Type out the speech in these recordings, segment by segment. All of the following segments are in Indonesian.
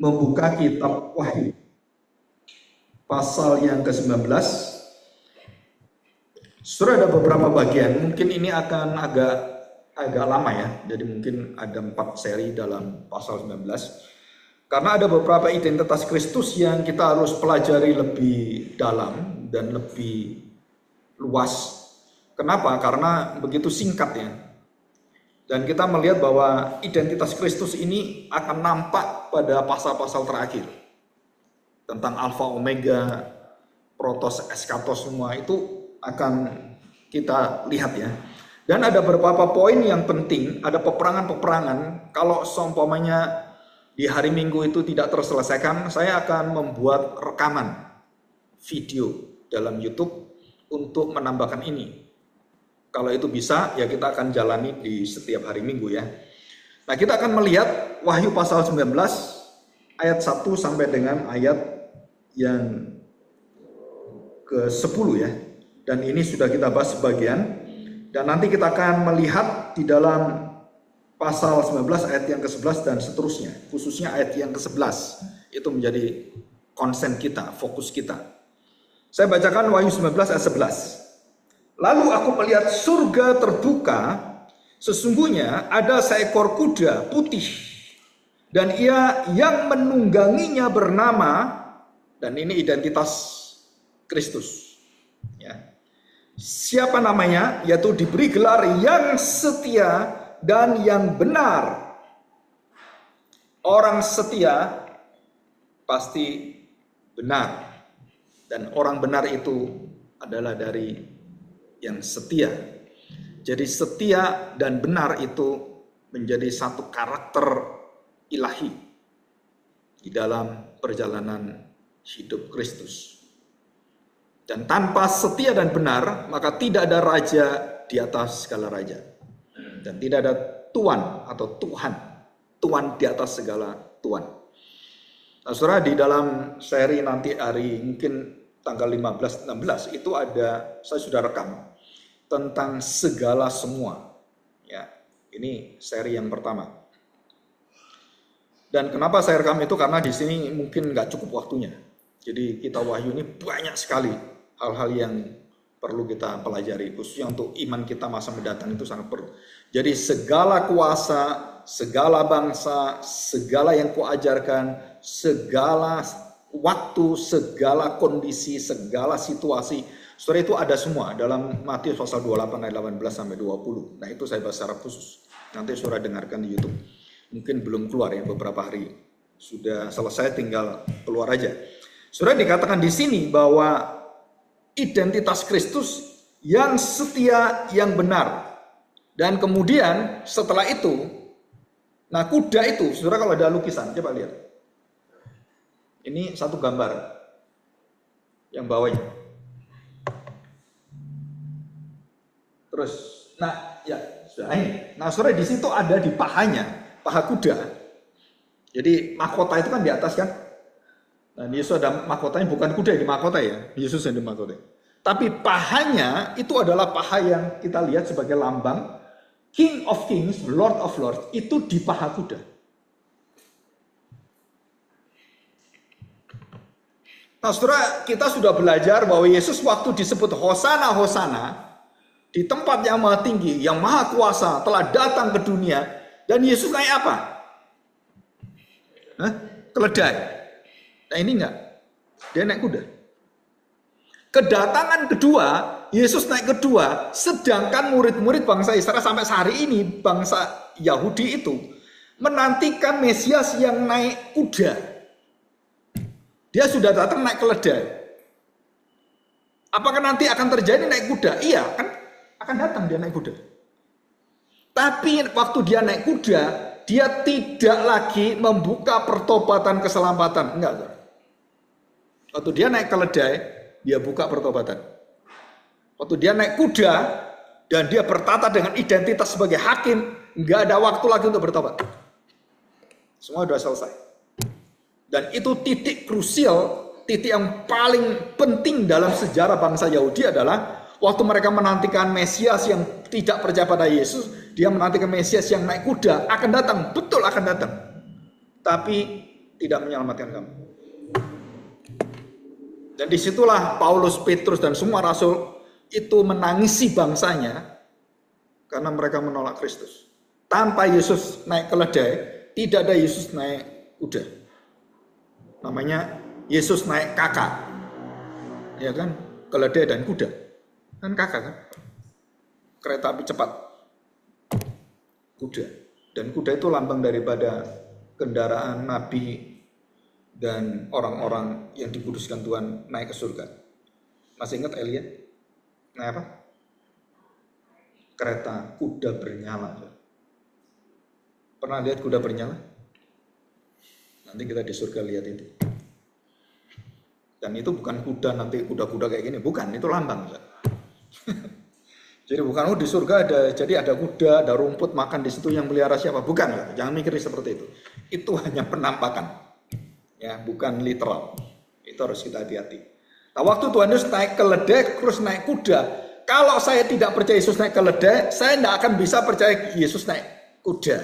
membuka kitab Wahyu pasal yang ke-19. Sudah ada beberapa bagian, mungkin ini akan agak lama ya. Jadi mungkin ada 4 seri dalam pasal 19. Karena ada beberapa identitas Kristus yang kita harus pelajari lebih dalam dan lebih luas. Kenapa? Karena begitu singkat ya. Dan kita melihat bahwa identitas Kristus ini akan nampak pada pasal-pasal terakhir. Tentang Alfa Omega, Protos, Eskatos, semua itu akan kita lihat ya. Dan ada beberapa poin yang penting, ada peperangan-peperangan. Kalau seumpamanya di hari Minggu itu tidak terselesaikan, saya akan membuat rekaman video dalam YouTube untuk menambahkan ini. Kalau itu bisa, ya kita akan jalani di setiap hari Minggu ya. Nah, kita akan melihat Wahyu pasal 19 ayat 1 sampai dengan ayat yang ke-10 ya. Dan ini sudah kita bahas sebagian. Dan nanti kita akan melihat di dalam pasal 19 ayat yang ke-11 dan seterusnya. Khususnya ayat yang ke-11. Itu menjadi konsen kita, fokus kita. Saya bacakan Wahyu 19 ayat 11. Lalu aku melihat surga terbuka, sesungguhnya ada seekor kuda putih, dan ia yang menungganginya bernama, dan ini identitas Kristus. Ya. Siapa namanya? Yaitu diberi gelar yang setia dan yang benar. Orang setia pasti benar, dan orang benar itu adalah dari yang setia. Jadi setia dan benar itu menjadi satu karakter ilahi di dalam perjalanan hidup Kristus. Dan tanpa setia dan benar, maka tidak ada raja di atas segala raja. Dan tidak ada Tuan atau Tuhan. Tuan di atas segala Tuan. Nah, saudara, di dalam seri nanti hari mungkin tanggal 15-16 itu ada, saya sudah rekam tentang segala semua. Ya, ini seri yang pertama. Dan kenapa saya rekam itu? Karena di sini mungkin nggak cukup waktunya. Jadi kitab Wahyu ini banyak sekali hal-hal yang perlu kita pelajari, khususnya untuk iman kita masa mendatang itu sangat perlu. Jadi segala kuasa, segala bangsa, segala yang kuajarkan, segala waktu, segala kondisi, segala situasi, saudara, itu ada semua dalam Matius pasal 28 ayat 18 sampai 20. Nah, itu saya bahas secara khusus. Nanti saudara dengarkan di YouTube. Mungkin belum keluar ya, beberapa hari. Sudah selesai, tinggal keluar aja. Saudara, dikatakan di sini bahwa identitas Kristus yang setia, yang benar. Dan kemudian setelah itu, nah kuda itu, saudara, kalau ada lukisan, coba lihat. Ini satu gambar yang bawahnya. Terus, nah ya sudah ini. Nah, saudara, di situ ada di pahanya, paha kuda. Jadi mahkota itu kan di atas kan. Nah, Yesus ada mahkotanya, bukan kuda yang di mahkota ya. Yesus yang di mahkota. Tapi pahanya itu adalah paha yang kita lihat sebagai lambang King of Kings, Lord of Lords, itu di paha kuda. Nah, saudara, kita sudah belajar bahwa Yesus waktu disebut Hosana, Hosana, di tempat yang maha tinggi, yang maha kuasa telah datang ke dunia. Dan Yesus naik apa? Keledai. Nah, ini enggak. Dia naik kuda. Kedatangan kedua, Yesus naik kedua, sedangkan murid-murid bangsa Israel sampai sehari ini, bangsa Yahudi itu menantikan Mesias yang naik kuda. Dia sudah datang naik keledai. Apakah nanti akan terjadi naik kuda? Iya, kan akan datang dia naik kuda. Tapi waktu dia naik kuda, dia tidak lagi membuka pertobatan keselamatan. Enggak. Waktu dia naik keledai, dia buka pertobatan. Waktu dia naik kuda, dan dia bertata dengan identitas sebagai hakim, enggak ada waktu lagi untuk bertobat. Semua sudah selesai. Dan itu titik krusial, titik yang paling penting dalam sejarah bangsa Yahudi adalah waktu mereka menantikan Mesias yang tidak percaya pada Yesus, dia menantikan Mesias yang naik kuda, akan datang, betul akan datang. Tapi tidak menyelamatkan kamu. Dan disitulah Paulus, Petrus, dan semua rasul itu menangisi bangsanya karena mereka menolak Kristus. Tanpa Yesus naik keledai, tidak ada Yesus naik kuda. Namanya Yesus naik kakak. Ya kan? Keledai dan kuda. Kan kakak kan? Kereta api cepat. Kuda. Dan kuda itu lambang daripada kendaraan nabi dan orang-orang yang dikuduskan Tuhan naik ke surga. Masih ingat Elia? Naik apa? Kereta kuda bernyala. Pernah lihat kuda bernyala? Nanti kita di surga lihat itu. Dan itu bukan kuda nanti kuda-kuda kayak gini, bukan, itu lambang. Jadi bukan di surga ada kuda, ada rumput makan di situ yang melihara siapa, bukan. Jangan mikir seperti itu. Itu hanya penampakan. Ya, bukan literal. Itu harus kita hati-hati. Nah, waktu Tuhan Yesus naik keledai terus naik kuda, kalau saya tidak percaya Yesus naik keledai, saya tidak akan bisa percaya Yesus naik kuda.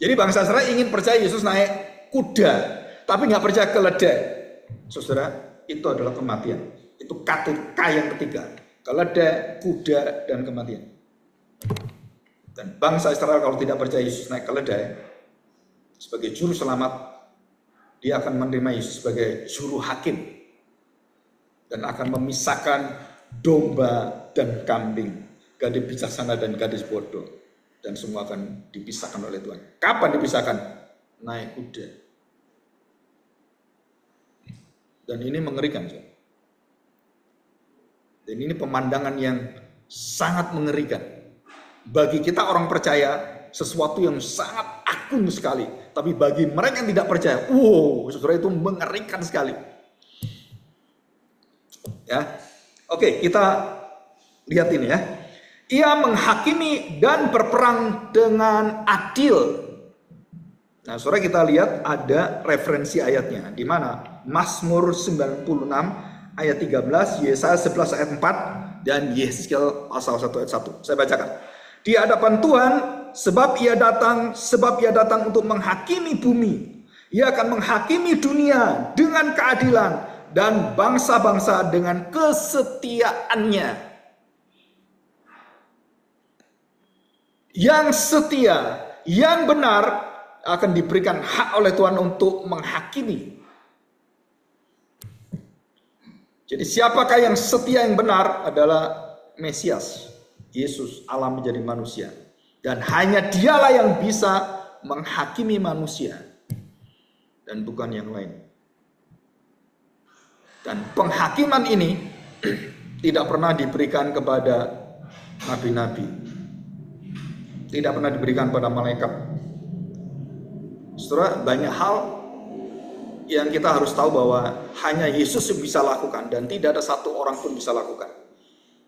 Jadi bangsa Israel ingin percaya Yesus naik kuda, tapi nggak percaya keledai. Saudara, itu adalah kematian. Itu KTK yang ketiga. Keledai, kuda, dan kematian. Dan bangsa Israel kalau tidak percaya Yesus naik keledai sebagai juru selamat, dia akan menerima Yesus sebagai juru hakim dan akan memisahkan domba dan kambing, gadis bijaksana dan gadis bodoh, dan semua akan dipisahkan oleh Tuhan. Kapan dipisahkan? Naik kuda. Dan ini mengerikan. Dan ini pemandangan yang sangat mengerikan. Bagi kita orang percaya, sesuatu yang sangat agung sekali. Tapi bagi mereka yang tidak percaya, saudara, itu mengerikan sekali. Ya, oke, kita lihat ini ya. Ia menghakimi dan berperang dengan adil. Nah, saudara, kita lihat ada referensi ayatnya. Di mana? Mazmur 96 ayat 13, Yesaya 11 ayat 4, dan Yeskiel pasal 1 ayat 1. Saya bacakan. Di hadapan Tuhan, sebab ia datang untuk menghakimi bumi. Ia akan menghakimi dunia dengan keadilan dan bangsa-bangsa dengan kesetiaannya. Yang setia, yang benar akan diberikan hak oleh Tuhan untuk menghakimi. Jadi siapakah yang setia yang benar adalah Mesias, Yesus, Allah menjadi manusia. Dan hanya dialah yang bisa menghakimi manusia. Dan bukan yang lain. Dan penghakiman ini tidak pernah diberikan kepada nabi-nabi. Tidak pernah diberikan pada malaikat. Setelah banyak hal yang kita harus tahu bahwa hanya Yesus yang bisa lakukan dan tidak ada satu orang pun bisa lakukan.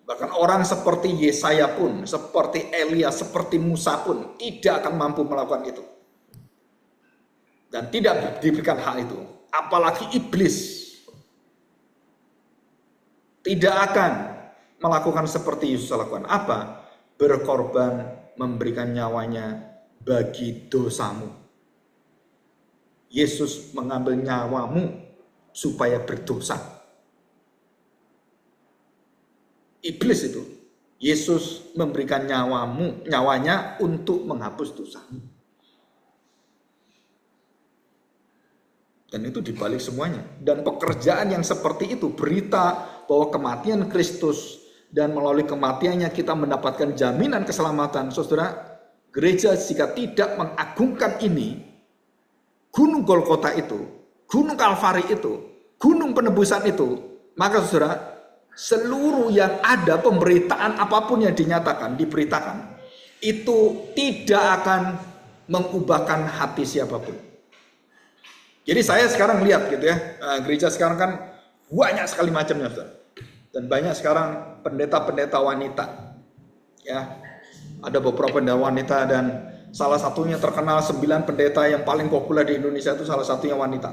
Bahkan orang seperti Yesaya pun, seperti Elia, seperti Musa pun tidak akan mampu melakukan itu. Dan tidak diberikan hal itu. Apalagi iblis tidak akan melakukan seperti Yesus lakukan. Apa? Berkorban, memberikan nyawanya bagi dosamu. Yesus mengambil nyawamu supaya berdosa. Iblis itu, Yesus memberikan nyawanya untuk menghapus dosa. Dan itu dibalik semuanya. Dan pekerjaan yang seperti itu, berita bahwa kematian Kristus dan melalui kematiannya kita mendapatkan jaminan keselamatan. Saudara, gereja jika tidak mengagungkan ini, Gunung Golgota itu, Gunung Kalvari itu, Gunung penebusan itu, maka saudara, seluruh yang ada pemberitaan apapun yang dinyatakan, diberitakan, itu tidak akan mengubahkan hati siapapun. Jadi saya sekarang lihat gitu ya, gereja sekarang kan banyak sekali macamnya, saudara. Dan banyak sekarang pendeta-pendeta wanita. Ya, ada beberapa pendeta wanita dan salah satunya terkenal 9 pendeta yang paling populer di Indonesia itu salah satunya wanita.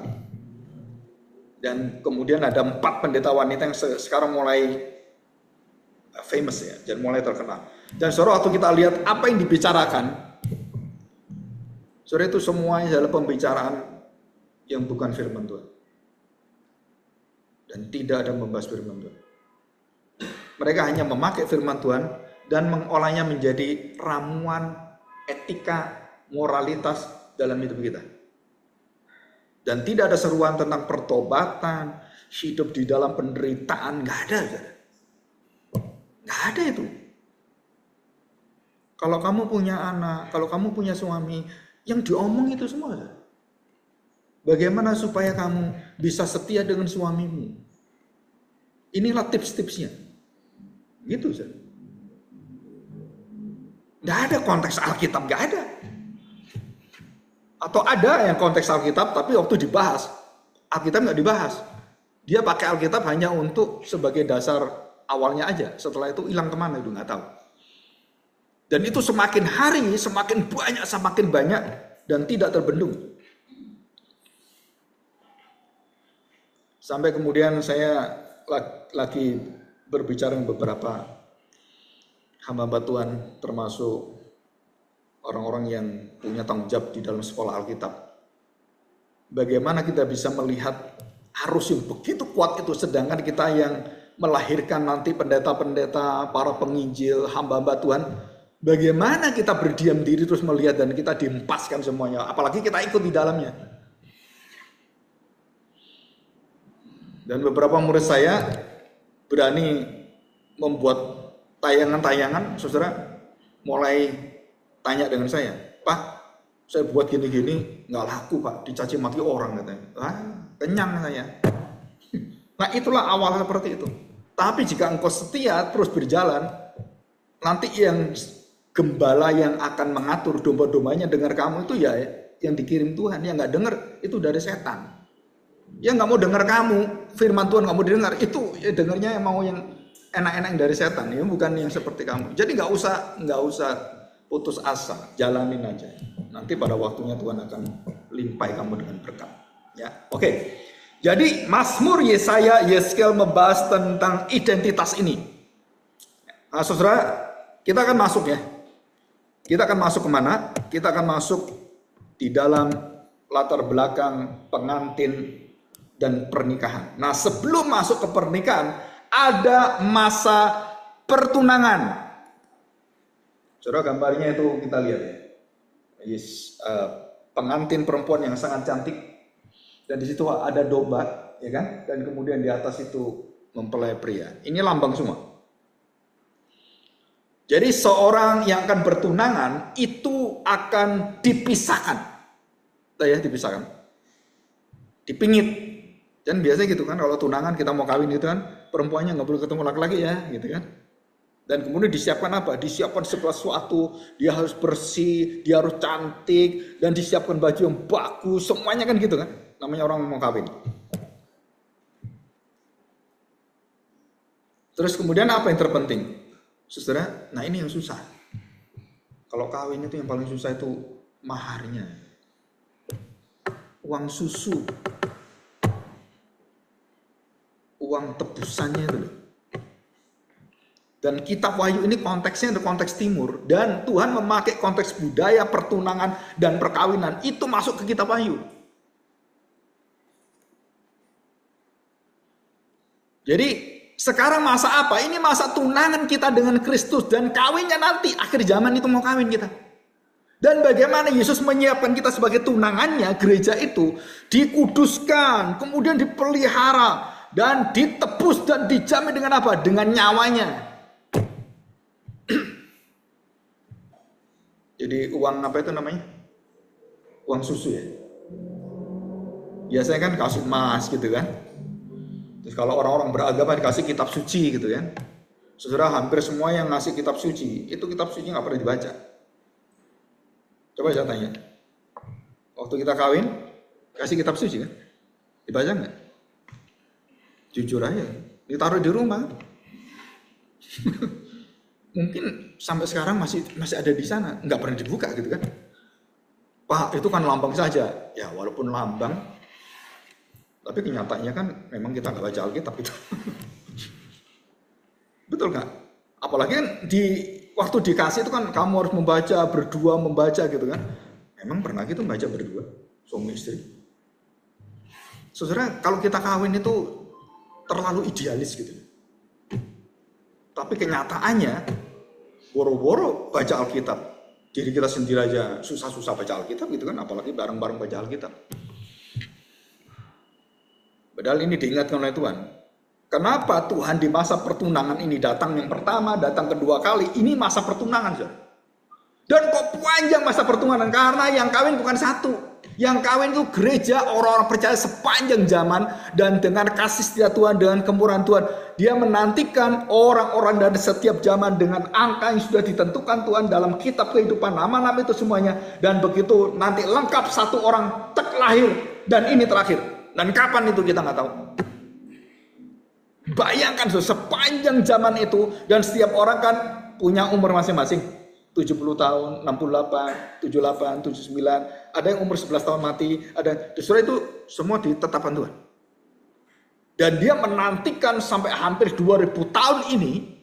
Dan kemudian ada 4 pendeta wanita yang sekarang mulai famous ya, dan mulai terkenal. Dan saudara, waktu kita lihat apa yang dibicarakan, saudara, itu semuanya adalah pembicaraan yang bukan firman Tuhan. Dan tidak ada membahas firman Tuhan. Mereka hanya memakai firman Tuhan dan mengolahnya menjadi ramuan etika, moralitas dalam hidup kita. Dan tidak ada seruan tentang pertobatan, hidup di dalam penderitaan, nggak ada. Nggak ada itu. Kalau kamu punya anak, kalau kamu punya suami, yang diomong itu semua. Bagaimana supaya kamu bisa setia dengan suamimu? Inilah tips-tipsnya. Gitu, Zat. Nggak ada konteks Alkitab, nggak ada. Atau ada yang konteks Alkitab, tapi waktu dibahas, Alkitab nggak dibahas. Dia pakai Alkitab hanya untuk sebagai dasar awalnya aja. Setelah itu hilang kemana itu nggak tahu. Dan itu semakin hari, semakin banyak, dan tidak terbendung. Sampai kemudian saya lagi berbicara dengan beberapa hamba Tuhan, termasuk orang-orang yang punya tanggung jawab di dalam sekolah Alkitab. Bagaimana kita bisa melihat arus yang begitu kuat itu, sedangkan kita yang melahirkan nanti pendeta-pendeta, para penginjil, hamba-hamba Tuhan, bagaimana kita berdiam diri terus melihat dan kita diempaskan semuanya, apalagi kita ikut di dalamnya. Dan beberapa murid saya berani membuat tayangan-tayangan, saudara, mulai tanya dengan saya, Pak, saya buat gini-gini, nggak laku Pak, dicaci maki orang katanya. Kenyang saya. Nah itulah awal seperti itu. Tapi jika engkau setia terus berjalan, nanti yang gembala yang akan mengatur domba-dombanya dengar kamu itu ya yang dikirim Tuhan. Yang nggak dengar itu dari setan. Yang nggak mau dengar kamu, firman Tuhan nggak mau didengar, itu ya dengarnya yang mau yang enak-enak dari setan, ya bukan yang seperti kamu. Jadi nggak usah putus asa, jalanin aja. Nanti pada waktunya Tuhan akan limpahi kamu dengan berkat. Ya, oke. Jadi Mazmur Yesaya, Yeskel membahas tentang identitas ini. Nah, saudara, kita akan masuk ya. Kita akan masuk kemana? Kita akan masuk di dalam latar belakang pengantin dan pernikahan. Nah, sebelum masuk ke pernikahan, ada masa pertunangan. Saudara, gambarnya itu kita lihat ya. Pengantin perempuan yang sangat cantik, dan di situ ada domba, ya kan? Dan kemudian di atas itu mempelai pria. Ini lambang semua. Jadi seorang yang akan bertunangan itu akan dipisahkan, ya dipisahkan, dipingit. Dan biasanya gitu kan, kalau tunangan kita mau kawin gitu kan, perempuannya nggak boleh ketemu laki-laki ya, gitu kan. Dan kemudian disiapkan apa? Disiapkan segala sesuatu, dia harus bersih, dia harus cantik, dan disiapkan baju yang bagus, semuanya kan gitu kan. Namanya orang mau kawin. Terus kemudian apa yang terpenting? Saudara, nah ini yang susah. Kalau kawin itu yang paling susah itu maharnya. Uang susu. Uang tebusannya itu loh. Dan kitab Wahyu ini konteksnya ada konteks timur. Dan Tuhan memakai konteks budaya, pertunangan, dan perkawinan. Itu masuk ke kitab Wahyu. Jadi sekarang masa apa? Ini masa tunangan kita dengan Kristus. Dan kawinnya nanti, akhir zaman itu mau kawin kita. Dan bagaimana Yesus menyiapkan kita sebagai tunangannya, gereja itu dikuduskan, kemudian dipelihara, dan ditebus dan dijamin dengan apa? Dengan nyawanya. Jadi uang apa itu namanya? Uang susu ya. Biasanya kan kasih emas gitu kan. Terus kalau orang-orang beragama dikasih kitab suci gitu kan. Saudara, hampir semua yang ngasih kitab suci, itu kitab suci nggak pernah dibaca. Coba saya tanya. Waktu kita kawin, kasih kitab suci kan? Dibaca nggak? Jujur aja, ditaruh di rumah. Mungkin sampai sekarang masih ada di sana, nggak pernah dibuka gitu kan. Pak, itu kan lambang saja. Ya walaupun lambang, tapi kenyataannya kan memang kita nggak baca Alkitab itu. Betul nggak? Apalagi kan waktu dikasih itu kan kamu harus membaca, berdua membaca gitu kan. Memang pernah gitu membaca berdua, suami istri? Saudara, kalau kita kawin itu terlalu idealis gitu. Tapi kenyataannya, boro-boro baca Alkitab. Diri kita sendiri aja susah-susah baca Alkitab gitu kan, apalagi bareng-bareng baca Alkitab. Padahal ini diingatkan oleh Tuhan. Kenapa Tuhan di masa pertunangan ini datang yang pertama, datang kedua kali, ini masa pertunangan. Saudara. Dan kok panjang masa pertunangan? Karena yang kawin bukan satu. Yang kawin itu gereja, orang-orang percaya sepanjang zaman. Dan dengan kasih setia Tuhan, dengan kemurahan Tuhan, dia menantikan orang-orang dari setiap zaman dengan angka yang sudah ditentukan Tuhan dalam kitab kehidupan, nama-nama itu semuanya. Dan begitu nanti lengkap satu orang tek lahir, dan ini terakhir. Dan kapan itu kita nggak tahu. Bayangkan sepanjang zaman itu, dan setiap orang kan punya umur masing-masing. 70 tahun, 68, 78, 79, ada yang umur 11 tahun mati, ada justru itu semua ditetapkan Tuhan. Dan dia menantikan sampai hampir 2000 tahun ini,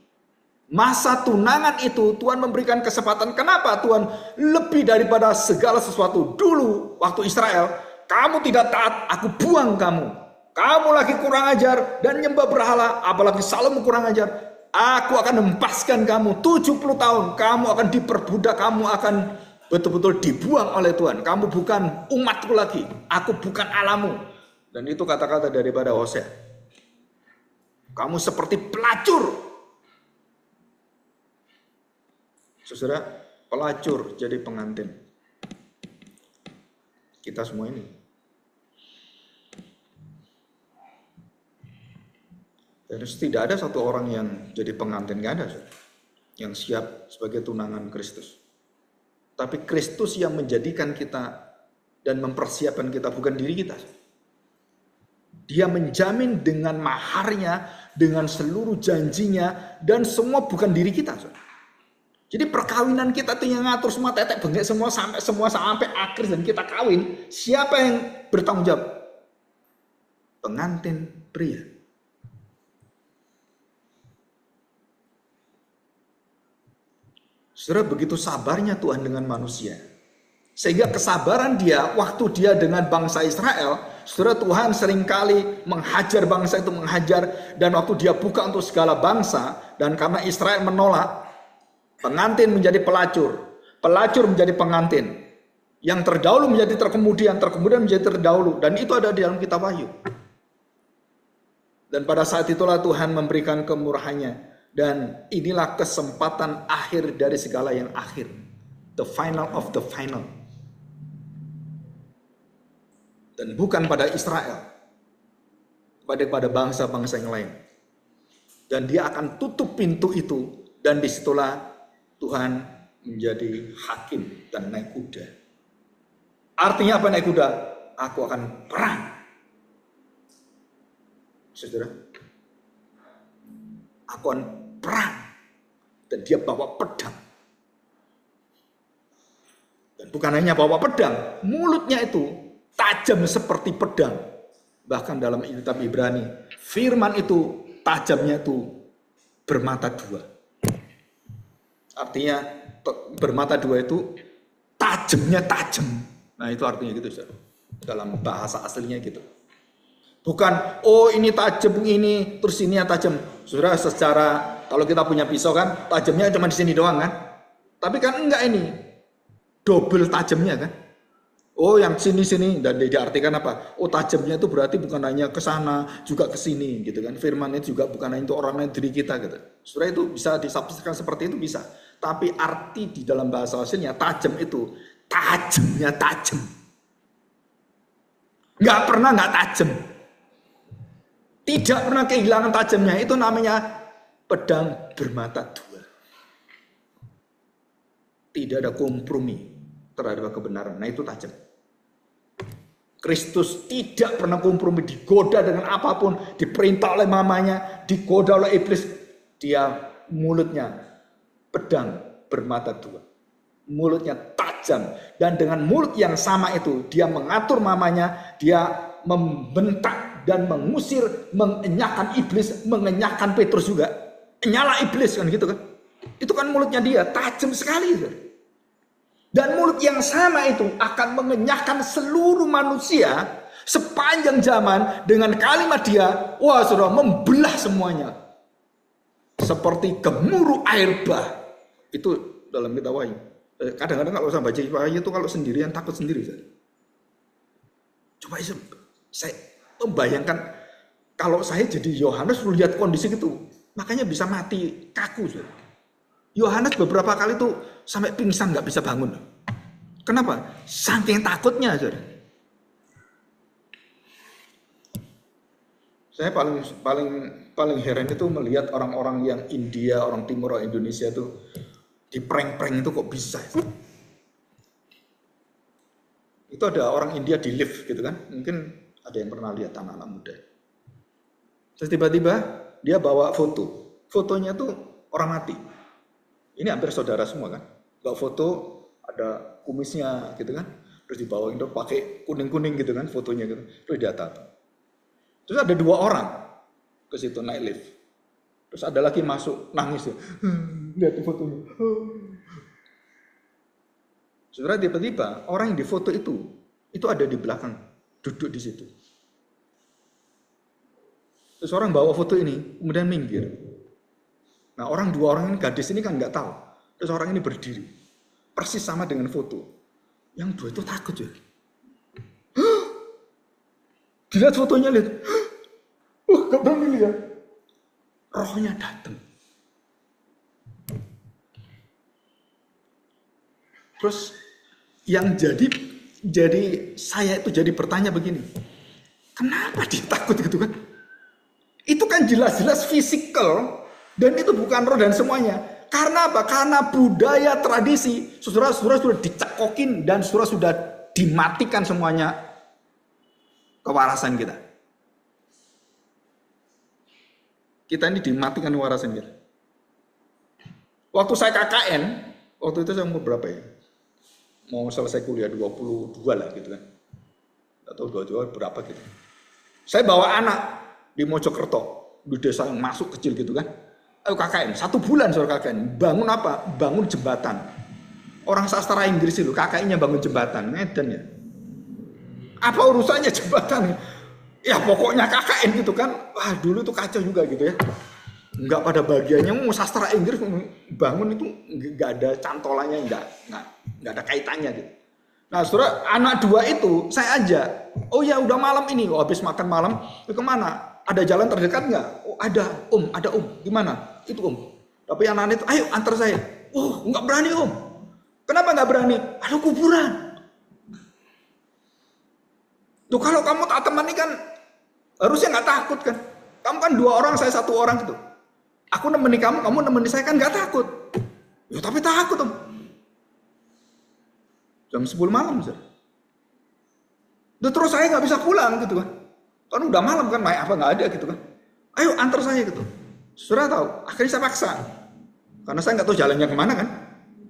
masa tunangan itu Tuhan memberikan kesempatan. Kenapa Tuhan lebih daripada segala sesuatu? Dulu waktu Israel, kamu tidak taat, aku buang kamu. Kamu lagi kurang ajar dan nyembah berhala, apalagi Salomo kurang ajar. Aku akan hempaskan kamu 70 tahun. Kamu akan diperbudak, kamu akan betul-betul dibuang oleh Tuhan. Kamu bukan umatku lagi. Aku bukan Allahmu. Dan itu kata-kata daripada Hosea. Kamu seperti pelacur. Saudara, pelacur jadi pengantin. Kita semua ini. Dan tidak ada satu orang yang jadi pengantin, gak ada yang siap sebagai tunangan Kristus. Tapi Kristus yang menjadikan kita dan mempersiapkan kita, bukan diri kita. Dia menjamin dengan maharnya, dengan seluruh janjinya, dan semua bukan diri kita. Jadi perkawinan kita tuh yang ngatur semua, tetek bengek semua sampai akhir dan kita kawin. Siapa yang bertanggung jawab? Pengantin pria. Saudara, begitu sabarnya Tuhan dengan manusia. Sehingga kesabaran dia, waktu dia dengan bangsa Israel, saudara, Tuhan seringkali menghajar bangsa itu, dan waktu dia buka untuk segala bangsa, dan karena Israel menolak, pengantin menjadi pelacur, pelacur menjadi pengantin, yang terdahulu menjadi terkemudian menjadi terdahulu, dan itu ada di dalam kitab Wahyu. Dan pada saat itulah Tuhan memberikan kemurahannya. Dan inilah kesempatan akhir dari segala yang akhir. The final of the final. Dan bukan pada Israel. Pada bangsa-bangsa yang lain. Dan dia akan tutup pintu itu. Dan disitulah Tuhan menjadi hakim dan naik kuda. Artinya apa naik kuda? Aku akan perang. Saudara. Aku akan perang. Dan dia bawa pedang. Dan bukan hanya bawa pedang, mulutnya itu tajam seperti pedang. Bahkan dalam kitab Ibrani, firman itu tajamnya itu bermata dua. Artinya bermata dua itu tajamnya tajam. Nah itu artinya gitu, saudara. Dalam bahasa aslinya gitu. Bukan, oh ini tajam ini, terus ini yang tajam. Saudara, secara kalau kita punya pisau kan, tajamnya cuma di sini doang kan. Tapi kan enggak ini, double tajamnya kan. Oh yang sini-sini, dan diartikan apa? Oh tajamnya itu berarti bukan hanya ke sana, juga ke sini gitu kan. Firman itu juga bukan hanya untuk orang lain, diri kita gitu. Saudara, itu bisa disabsirkan seperti itu bisa. Tapi arti di dalam bahasa aslinya tajam itu, tajamnya tajam. Enggak pernah enggak tajam. Tidak pernah kehilangan tajamnya. Itu namanya pedang bermata dua. Tidak ada kompromi terhadap kebenaran. Nah itu tajam. Kristus tidak pernah kompromi, digoda dengan apapun, diperintah oleh mamanya, digoda oleh iblis. Dia mulutnya pedang bermata dua. Mulutnya tajam. Dan dengan mulut yang sama itu, dia mengatur mamanya, dia membentak dan mengusir, mengenyahkan iblis, mengenyahkan Petrus juga. Nyala iblis kan gitu kan. Itu kan mulutnya dia, tajam sekali. Dan mulut yang sama itu akan mengenyahkan seluruh manusia Sepanjang zaman dengan kalimat dia, wah saudara, membelah semuanya. Seperti gemuruh air bah. Itu dalam kitab Wahyu. Kadang-kadang kalau saya baca Wahyu itu kalau sendirian takut sendiri. Saudara. Coba saya membayangkan kalau saya jadi Yohanes lihat kondisi itu, makanya bisa mati kaku. Saudara. Yohanes beberapa kali tuh sampai pingsan nggak bisa bangun. Kenapa? Saking takutnya, saudara. Saya paling heran itu melihat orang-orang yang India, orang Timur, orang Indonesia itu di prank-prank itu kok bisa. Itu ada orang India di lift gitu kan. Mungkin ada yang pernah lihat anak-anak muda. Terus tiba-tiba dia bawa foto. Fotonya tuh orang mati. Ini hampir saudara semua kan. Bawa foto ada kumisnya gitu kan. Terus dibawain tuh pakai kuning-kuning gitu kan fotonya gitu. Terus dia tatap. Terus ada 2 orang ke situ naik lift. Terus ada lagi masuk nangis ya. Lihat fotonya. Saudara, tiba-tiba orang yang difoto itu ada di belakang, duduk di situ. Terus orang bawa foto ini, kemudian minggir. Nah 2 orang ini, gadis ini kan nggak tahu. Terus orang ini berdiri, persis sama dengan foto. Yang 2 itu takut ya. Dilihat fotonya, lihat. Gak berani lihat. Rohnya datang. Terus yang jadi saya itu jadi bertanya begini. Kenapa dia takut gitu kan? Itu kan jelas-jelas fisikal dan itu bukan roh dan semuanya. Karena apa? Karena budaya tradisi. Saudara-saudara sudah dicekokin dan saudara sudah dimatikan semuanya kewarasan kita. Kita ini dimatikan kewarasan kita. Waktu saya KKN, waktu itu saya umur berapa ya? Mau selesai kuliah 22 lah gitu kan. Atau 22 berapa gitu. Saya bawa anak di Mojokerto, di desa yang masuk kecil gitu kan. Ayo KKN, 1 bulan soal KKN. Bangun apa? Bangun jembatan. Orang sastra Inggris itu KKN-nya bangun jembatan, Medan ya. Apa urusannya jembatan? Ya pokoknya KKN gitu kan. Wah dulu tuh kacau juga gitu ya. Enggak pada bagiannya mau sastra Inggris bangun itu enggak ada cantolannya, enggak ada kaitannya gitu. Nah saudara, anak 2 itu saya ajak. Oh ya udah malam ini, habis makan malam, kemana? Ada jalan terdekat enggak? Oh ada om. Gimana? Itu om. Tapi anak itu, ayo antar saya. Oh enggak berani om. Kenapa enggak berani? Ada kuburan. Tuh kalau kamu tak temani kan harusnya nggak takut kan? Kamu kan 2 orang, saya 1 orang gitu. Aku nemeni kamu nemeni saya kan nggak takut. Ya tapi takut om. Jam 10 malam sir. Terus saya nggak bisa pulang gitu kan? Kan udah malam kan, apa nggak ada gitu kan? Ayo antar saya gitu. Sudah tahu. Akhirnya saya paksa. Karena saya nggak tahu jalannya kemana kan?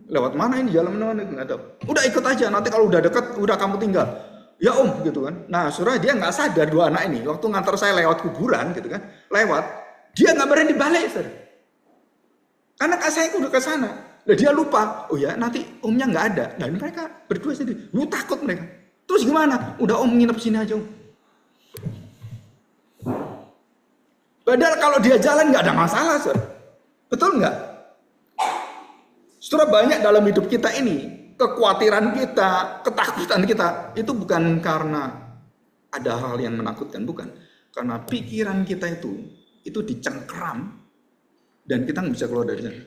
Lewat mana ini jalan mana? Nggak tahu. Udah ikut aja. Nanti kalau udah deket, udah kamu tinggal. Ya om gitu kan. Nah surah dia nggak sadar 2 anak ini waktu ngantar saya lewat kuburan gitu kan, dia nggak berani balik sir. Karena saya udah ke sana. Nah, dia lupa. Oh ya nanti omnya nggak ada. Nah ini mereka berdua sendiri. Lu takut mereka. Terus gimana? Udah om nginep sini aja om. Padahal kalau dia jalan nggak ada masalah sir. Betul nggak? Saudara, banyak dalam hidup kita ini kekhawatiran kita, ketakutan kita itu bukan karena ada hal yang menakutkan, bukan. Karena pikiran kita itu dicengkeram dan kita nggak bisa keluar dari sana.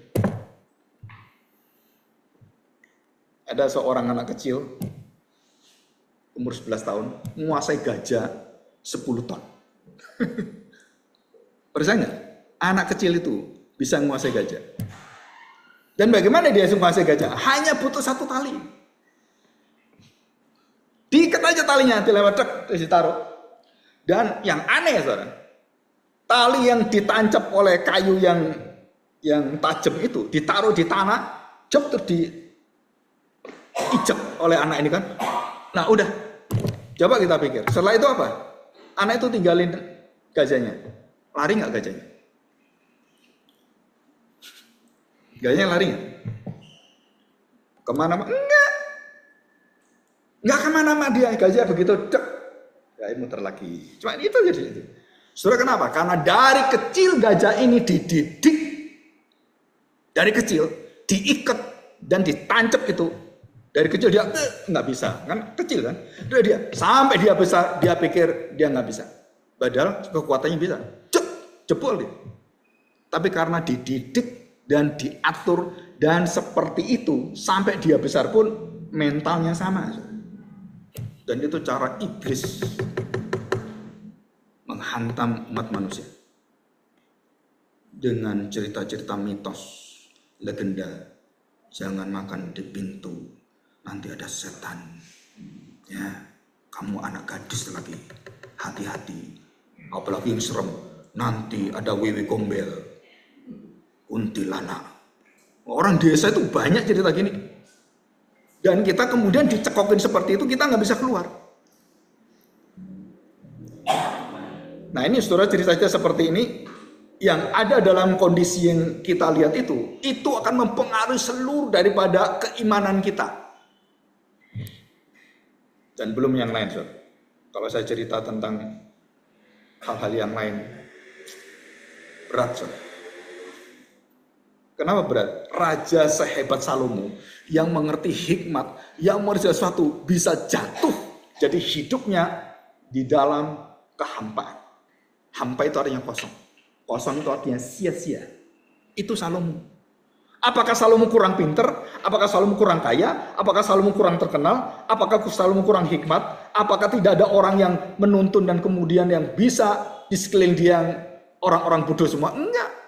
Ada seorang anak kecil umur 11 tahun menguasai gajah 10 ton. Percaya nggak? Anak kecil itu bisa menguasai gajah. Dan bagaimana dia menguasai gajah? Hanya butuh 1 tali. Diikat aja talinya, dilewat terus ditaruh. Dan yang aneh saudara, tali yang ditancap oleh kayu yang tajam itu ditaruh di tanah, terus diijek oleh anak ini kan. Nah udah, coba kita pikir. Setelah itu apa? Anak itu tinggalin gajahnya. Lari nggak gajahnya? Gajahnya lari nggak? Kemana-mana? Enggak kemana-mana dia. Gajah begitu dek, Ya, muter lagi. Cuma itu jadi itu. Saudara, kenapa? Karena dari kecil gajah ini dididik, dari kecil diikat dan ditancap itu. Dari kecil dia nggak bisa, kan kecil kan. Dia sampai dia besar dia pikir dia nggak bisa. Padahal kekuatannya bisa. Jebol dia. Tapi karena dididik dan diatur dan seperti itu sampai dia besar pun mentalnya sama. Dan itu cara iblis menghantam umat manusia. Dengan cerita-cerita mitos, legenda, jangan makan di pintu, nanti ada setan. Ya, kamu anak gadis lagi, hati-hati. Apalagi yang serem, nanti ada wewe gombel, kuntilanak. Orang desa itu banyak cerita gini. Dan kita kemudian dicekokin seperti itu, kita nggak bisa keluar. Nah ini saudara, cerita-cerita seperti ini yang ada dalam kondisi yang kita lihat itu akan mempengaruhi seluruh daripada keimanan kita. Dan belum yang lain, saudara. Kalau saya cerita tentang hal-hal yang lain, berat, saudara. Kenapa berat? Raja sehebat Salomo yang mengerti hikmat, yang mengerti sesuatu bisa jatuh. Jadi hidupnya di dalam kehampaan. Hampa itu artinya kosong. Kosong itu artinya sia-sia. Itu Salomo. Apakah Salomo kurang pinter? Apakah Salomo kurang kaya? Apakah Salomo kurang terkenal? Apakah Salomo kurang hikmat? Apakah tidak ada orang yang menuntun dan kemudian yang bisa di sekeliling dia orang-orang bodoh semua? Enggak.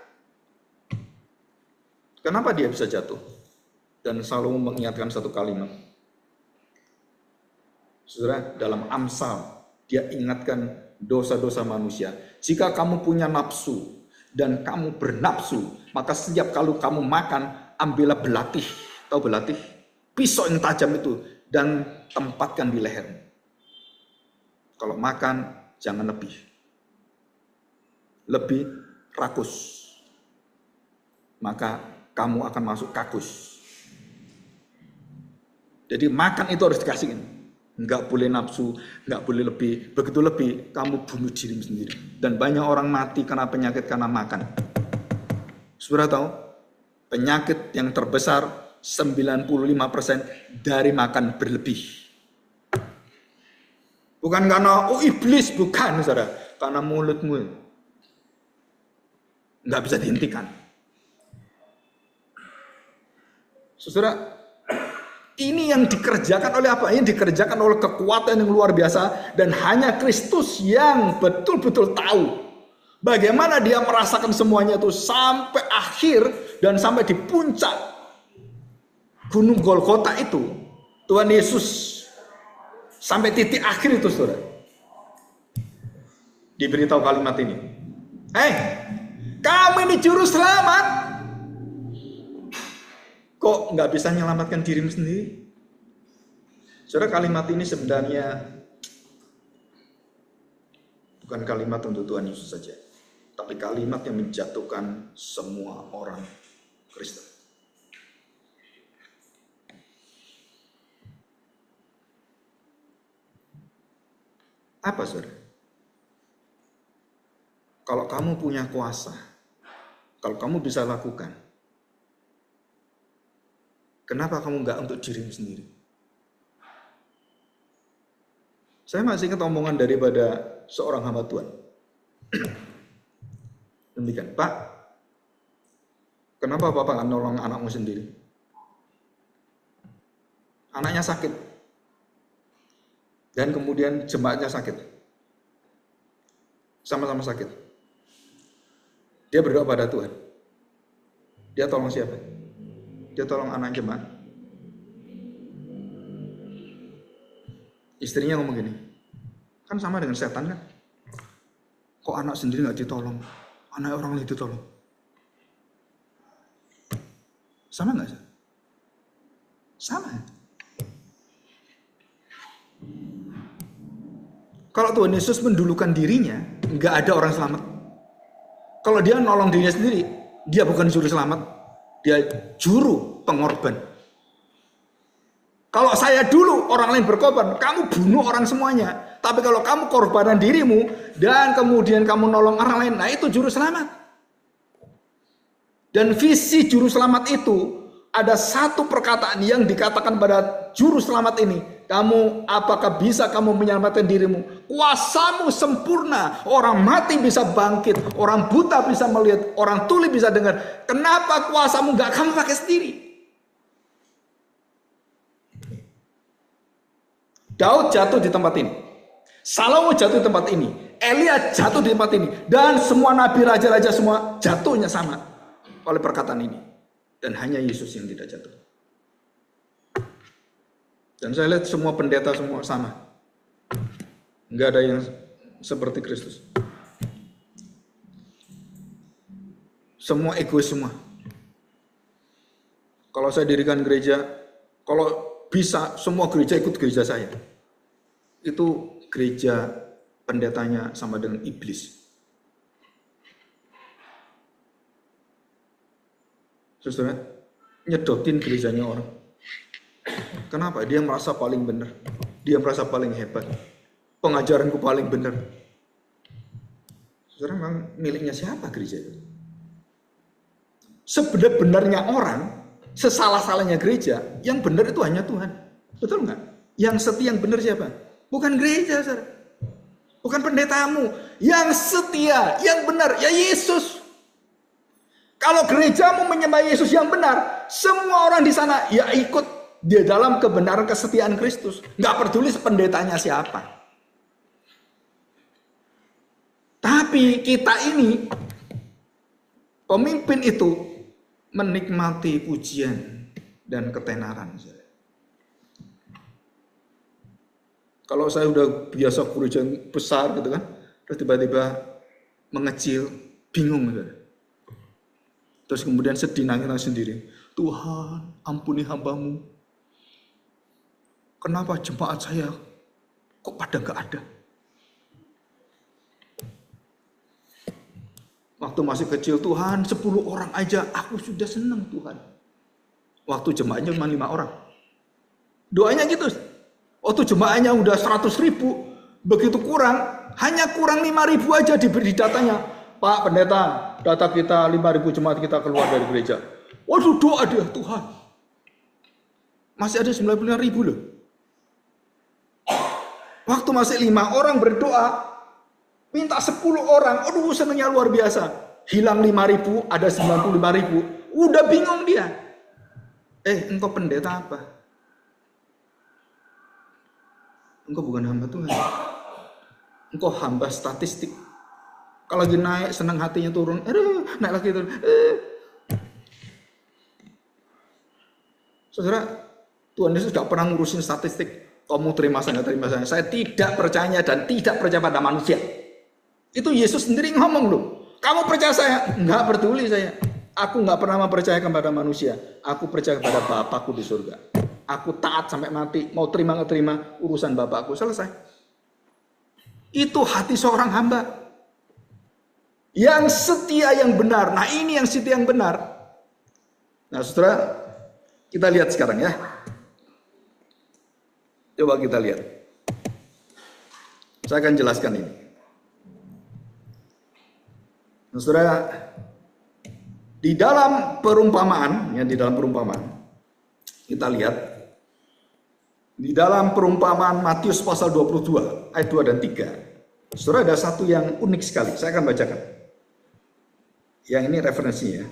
Kenapa dia bisa jatuh? Dan Salomo mengingatkan satu kalimat. Saudara, dalam Amsal dia ingatkan dosa-dosa manusia. Jika kamu punya nafsu dan kamu bernafsu, maka setiap kali kamu makan, ambillah belatih. Tahu belatih? Pisau yang tajam itu dan tempatkan di lehermu. Kalau makan, jangan lebih. Lebih rakus. Maka kamu akan masuk kakus. Jadi makan itu harus dikasihin. Enggak boleh nafsu, enggak boleh lebih. Begitu lebih, kamu bunuh dirimu sendiri. Dan banyak orang mati karena penyakit karena makan. Saudara tahu? Penyakit yang terbesar 95% dari makan berlebih. Bukan karena iblis, bukan saudara. Karena mulutmu enggak bisa dihentikan. Saudara, ini yang dikerjakan oleh apa? Ini dikerjakan oleh kekuatan yang luar biasa. Dan hanya Kristus yang betul-betul tahu bagaimana dia merasakan semuanya itu sampai akhir dan sampai di puncak Gunung Golgota itu. Tuhan Yesus sampai titik akhir itu, saudara, diberitahu kalimat ini. Kamu ini juru selamat. Kok nggak bisa menyelamatkan dirimu sendiri? Saudara, kalimat ini sebenarnya bukan kalimat untuk Tuhan Yesus saja, tapi kalimat yang menjatuhkan semua orang Kristen. Apa, saudara? Kalau kamu punya kuasa, kalau kamu bisa lakukan, kenapa kamu enggak untuk dirimu sendiri? Saya masih ingat omongan daripada seorang hamba Tuhan. Demikian, Pak, kenapa Bapak nggak nolong anakmu sendiri? Anaknya sakit. Dan kemudian jemaatnya sakit. Sama-sama sakit. Dia berdoa pada Tuhan. Dia tolong siapa? Dia tolong anak jemaat. Istrinya ngomong gini, kan sama dengan setan kan? Kok anak sendiri nggak ditolong? Anak orang lain ditolong. Sama nggak sih? Sama. Kalau Tuhan Yesus mendulukan dirinya, nggak ada orang selamat. Kalau dia nolong dirinya sendiri, dia bukan juru selamat, dia juru pengorban. Kalau saya dulu orang lain berkorban, kamu bunuh orang semuanya. Tapi kalau kamu korbanan dirimu dan kemudian kamu nolong orang lain, nah itu juru selamat. Dan visi juru selamat itu ada satu perkataan yang dikatakan pada juru selamat ini. Kamu, apakah bisa kamu menyelamatkan dirimu? Kuasamu sempurna. Orang mati bisa bangkit. Orang buta bisa melihat. Orang tuli bisa dengar. Kenapa kuasamu gak kamu pakai sendiri? Daud jatuh di tempat ini. Salomo jatuh di tempat ini. Elia jatuh di tempat ini. Dan semua nabi, raja-raja semua jatuhnya sama oleh perkataan ini. Dan hanya Yesus yang tidak jatuh. Dan saya lihat semua pendeta semua sama. Enggak ada yang seperti Kristus. Semua egois semua. Kalau saya dirikan gereja, kalau bisa semua gereja ikut gereja saya. Itu gereja pendetanya sama dengan iblis. Saudara, nyedotin gerejanya orang. Kenapa? Dia merasa paling benar. Dia merasa paling hebat. Pengajaranku paling benar. Saudara, memang miliknya siapa gereja itu? Sebenar-benarnya orang, sesalah-salahnya gereja, yang benar itu hanya Tuhan. Betul nggak? Yang setia yang benar siapa? Bukan gereja, saudara. Bukan pendetamu. Yang setia, yang benar, ya Yesus. Kalau gerejamu menyembah Yesus yang benar, semua orang di sana ya ikut di dalam kebenaran kesetiaan Kristus. Nggak peduli pendetanya siapa. Tapi kita ini, pemimpin itu menikmati pujian dan ketenaran. Kalau saya udah biasa gereja besar gitu kan, terus tiba-tiba mengecil, bingung gitu. Terus kemudian sedih nangis sendiri. Tuhan, ampuni hambamu. Kenapa jemaat saya kok pada gak ada? Waktu masih kecil, Tuhan 10 orang aja, aku sudah senang Tuhan. Waktu jemaatnya cuma 5 orang. Doanya gitu. Waktu jemaatnya udah 100.000, begitu kurang, hanya kurang 5.000 aja diberi datanya. Pak pendeta, data kita 5.000 jemaat kita keluar dari gereja. Waduh, doa dia, Tuhan. Masih ada 95.000 loh. Waktu masih 5 orang berdoa, minta 10 orang. Aduh, senangnya luar biasa. Hilang 5.000, ada 95.000. Udah bingung dia. Engkau pendeta apa? Engkau bukan hamba Tuhan. Engkau hamba statistik. Kalau lagi naik, senang hatinya turun. Naik lagi turun. Saudara, Tuhan Yesus tidak pernah ngurusin statistik. Kamu terima saya, terima saya. Saya tidak percaya dan tidak percaya pada manusia. Itu Yesus sendiri ngomong loh. Kamu percaya saya? Enggak peduli saya. Aku enggak pernah mempercayakan pada manusia. Aku percaya pada Bapakku di surga. Aku taat sampai mati. Mau terima nggak terima urusan Bapakku. Selesai. Itu hati seorang hamba. Yang setia yang benar. Nah ini yang setia yang benar. Nah saudara, kita lihat sekarang ya. Coba kita lihat. Saya akan jelaskan ini. Nah, saudara, di dalam perumpamaan, kita lihat di dalam perumpamaan Matius pasal 22 ayat 2 dan 3. Saudara, ada satu yang unik sekali. Saya akan bacakan. Yang ini referensinya.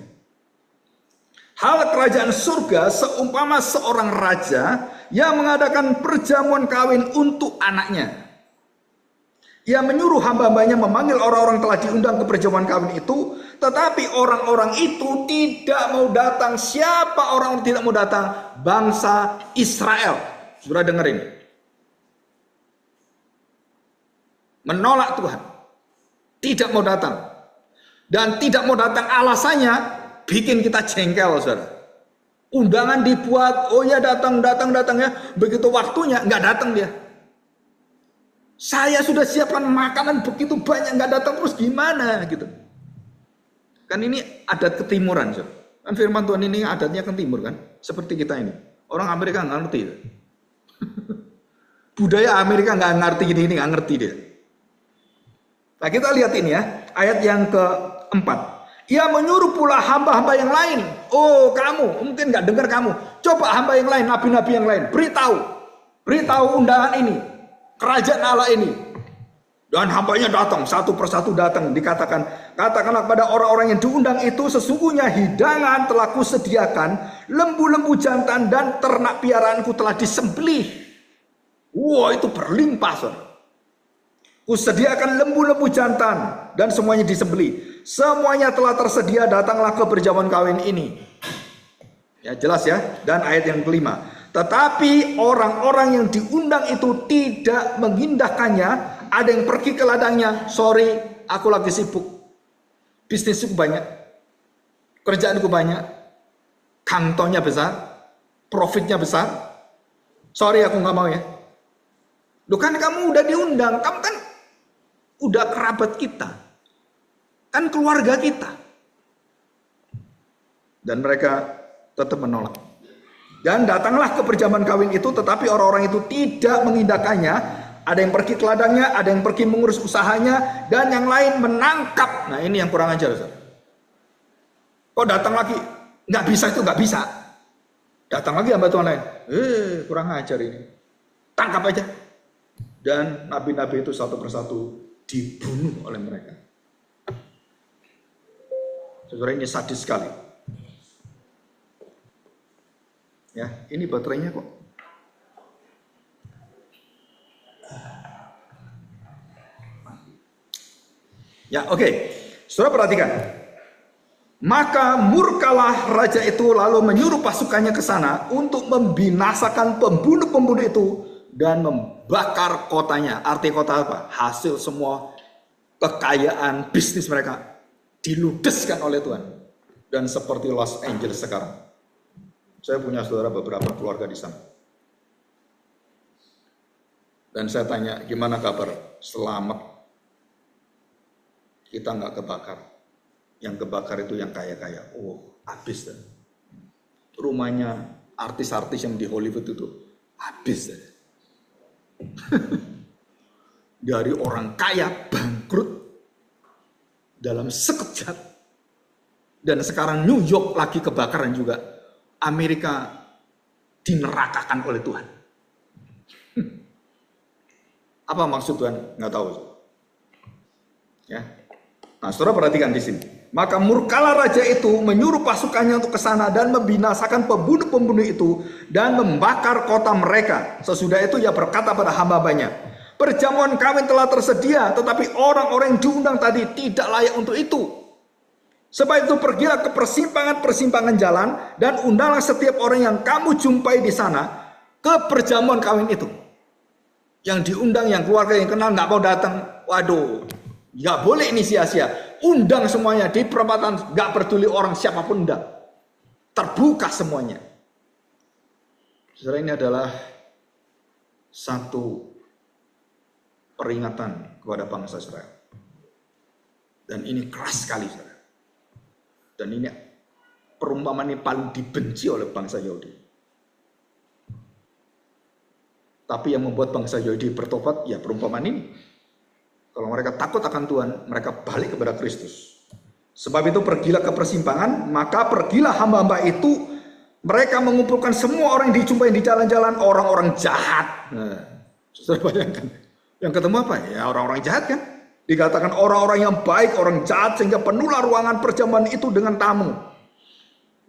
Hal kerajaan surga seumpama seorang raja yang mengadakan perjamuan kawin untuk anaknya. Ia menyuruh hamba-hambanya memanggil orang-orang telah diundang ke perjamuan kawin itu, tetapi orang-orang itu tidak mau datang. Siapa orang yang tidak mau datang? Bangsa Israel. Saudara dengerin. Menolak Tuhan. Tidak mau datang. Dan tidak mau datang alasannya bikin kita jengkel, saudara. Undangan dibuat, oh ya datang ya. Begitu waktunya nggak datang dia. Saya sudah siapkan makanan begitu banyak, nggak datang terus gimana gitu. Kan ini adat ketimuran, saudara. Kan firman Tuhan ini adatnya ke timur kan, seperti kita ini. Orang Amerika nggak ngerti. Budaya Amerika nggak ngerti gini, nggak ngerti dia. Nah kita lihat ini ya, ayat yang keempat. Ia menyuruh pula hamba-hamba yang lain. Oh kamu, mungkin nggak dengar kamu. Coba hamba yang lain, nabi-nabi yang lain. Beritahu undangan ini. Kerajaan Allah ini. Dan hambanya datang, satu persatu datang. Katakanlah kepada orang-orang yang diundang itu, sesungguhnya hidangan telah kusediakan, lembu-lembu jantan dan ternak piaraanku telah disembelih. Wah itu berlimpah saudara. Kusediakan lembu-lembu jantan dan semuanya disembelih. Semuanya telah tersedia, datanglah ke perjamuan kawin ini. Ya jelas ya. Dan ayat yang kelima. Tetapi orang-orang yang diundang itu tidak mengindahkannya. Ada yang pergi ke ladangnya, sorry aku lagi sibuk. Bisnisku banyak. Kerjaanku banyak. Kantongnya besar. Profitnya besar. Sorry aku gak mau ya. Loh kan kamu udah diundang. Kamu kan udah kerabat kita. Kan keluarga kita. Dan mereka tetap menolak. Dan datanglah ke perjamuan kawin itu, tetapi orang-orang itu tidak mengindahkannya. Ada yang pergi ke ladangnya, ada yang pergi mengurus usahanya, dan yang lain menangkap. Nah ini yang kurang ajar. Kok datang lagi? Nggak bisa itu, nggak bisa. Datang lagi hamba Tuhan lain. Kurang ajar ini. Tangkap aja. Dan nabi-nabi itu satu persatu dibunuh oleh mereka. Saudara ini sadis sekali. Ya, ini baterainya kok. Ya, oke. Saudara perhatikan. Maka murkalah raja itu lalu menyuruh pasukannya ke sana untuk membinasakan pembunuh-pembunuh itu dan membakar kotanya. Arti kota apa? Hasil semua kekayaan bisnis mereka diludeskan oleh Tuhan. Dan seperti Los Angeles sekarang. Saya punya saudara beberapa keluarga di sana. Dan saya tanya, gimana kabar? Selamat. Kita nggak kebakar. Yang kebakar itu yang kaya-kaya. Oh, habis deh. Rumahnya artis-artis yang di Hollywood itu habis deh. Dari orang kaya bangkrut dalam sekejap. Dan sekarang New York lagi kebakaran juga. Amerika dinerakakan oleh Tuhan. Apa maksud Tuhan? Nggak tahu. Ya. Nah, saudara perhatikan di sini. Maka murkalah raja itu menyuruh pasukannya untuk ke sana dan membinasakan pembunuh-pembunuh itu dan membakar kota mereka. Sesudah itu ia berkata pada hamba-hambanya, perjamuan kawin telah tersedia, tetapi orang-orang yang diundang tadi tidak layak untuk itu. Sebab itu pergilah ke persimpangan-persimpangan jalan dan undanglah setiap orang yang kamu jumpai di sana ke perjamuan kawin itu. Yang diundang, yang keluarga yang kenal nggak mau datang, waduh, nggak boleh ini sia-sia. Undang semuanya di perempatan, nggak peduli orang siapapun enggak. Terbuka semuanya. Saudara, ini adalah satu peringatan kepada bangsa Israel. Dan ini keras sekali, saudara. Dan ini perumpamaan ini paling dibenci oleh bangsa Yahudi. Tapi yang membuat bangsa Yahudi bertobat, ya perumpamaan ini. Kalau mereka takut akan Tuhan, mereka balik kepada Kristus. Sebab itu pergilah ke persimpangan, maka pergilah hamba-hamba itu. Mereka mengumpulkan semua orang yang dijumpai di jalan-jalan, orang-orang jahat. Nah, sudah bayangkan. Yang ketemu apa? Ya orang-orang jahat kan? Dikatakan orang-orang yang baik, orang jahat, sehingga penuhlah ruangan perjamuan itu dengan tamu.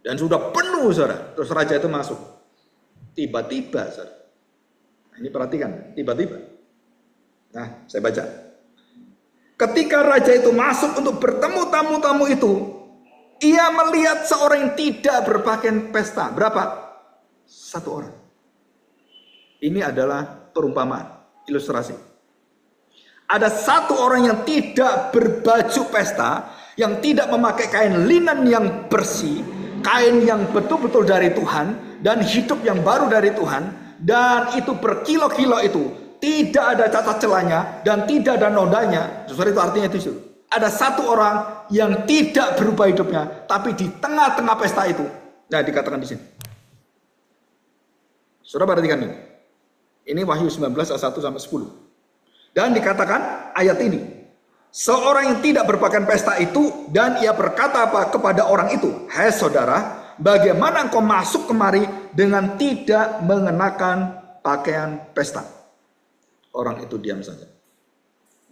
Dan sudah penuh, saudara. Terus raja itu masuk. Tiba-tiba, saudara. Nah, ini perhatikan, tiba-tiba. Nah, saya baca. Ketika raja itu masuk untuk bertemu tamu-tamu itu, ia melihat seorang yang tidak berpakaian pesta. Berapa? Satu orang. Ini adalah perumpamaan, ilustrasi. Ada satu orang yang tidak berbaju pesta, yang tidak memakai kain linen yang bersih, kain yang betul-betul dari Tuhan, dan hidup yang baru dari Tuhan, dan itu berkilo-kilo itu. Tidak ada cacat celanya dan tidak ada nodanya. Saudara, itu artinya itu. Ada satu orang yang tidak berubah hidupnya, tapi di tengah-tengah pesta itu. Nah, dikatakan di sini. Saudara perhatikan ini. Ini Wahyu 19 ayat 1 sampai 10. Dan dikatakan ayat ini, seorang yang tidak berpakaian pesta itu dan ia berkata apa kepada orang itu, "Hai saudara, bagaimana engkau masuk kemari dengan tidak mengenakan pakaian pesta?" Orang itu diam saja,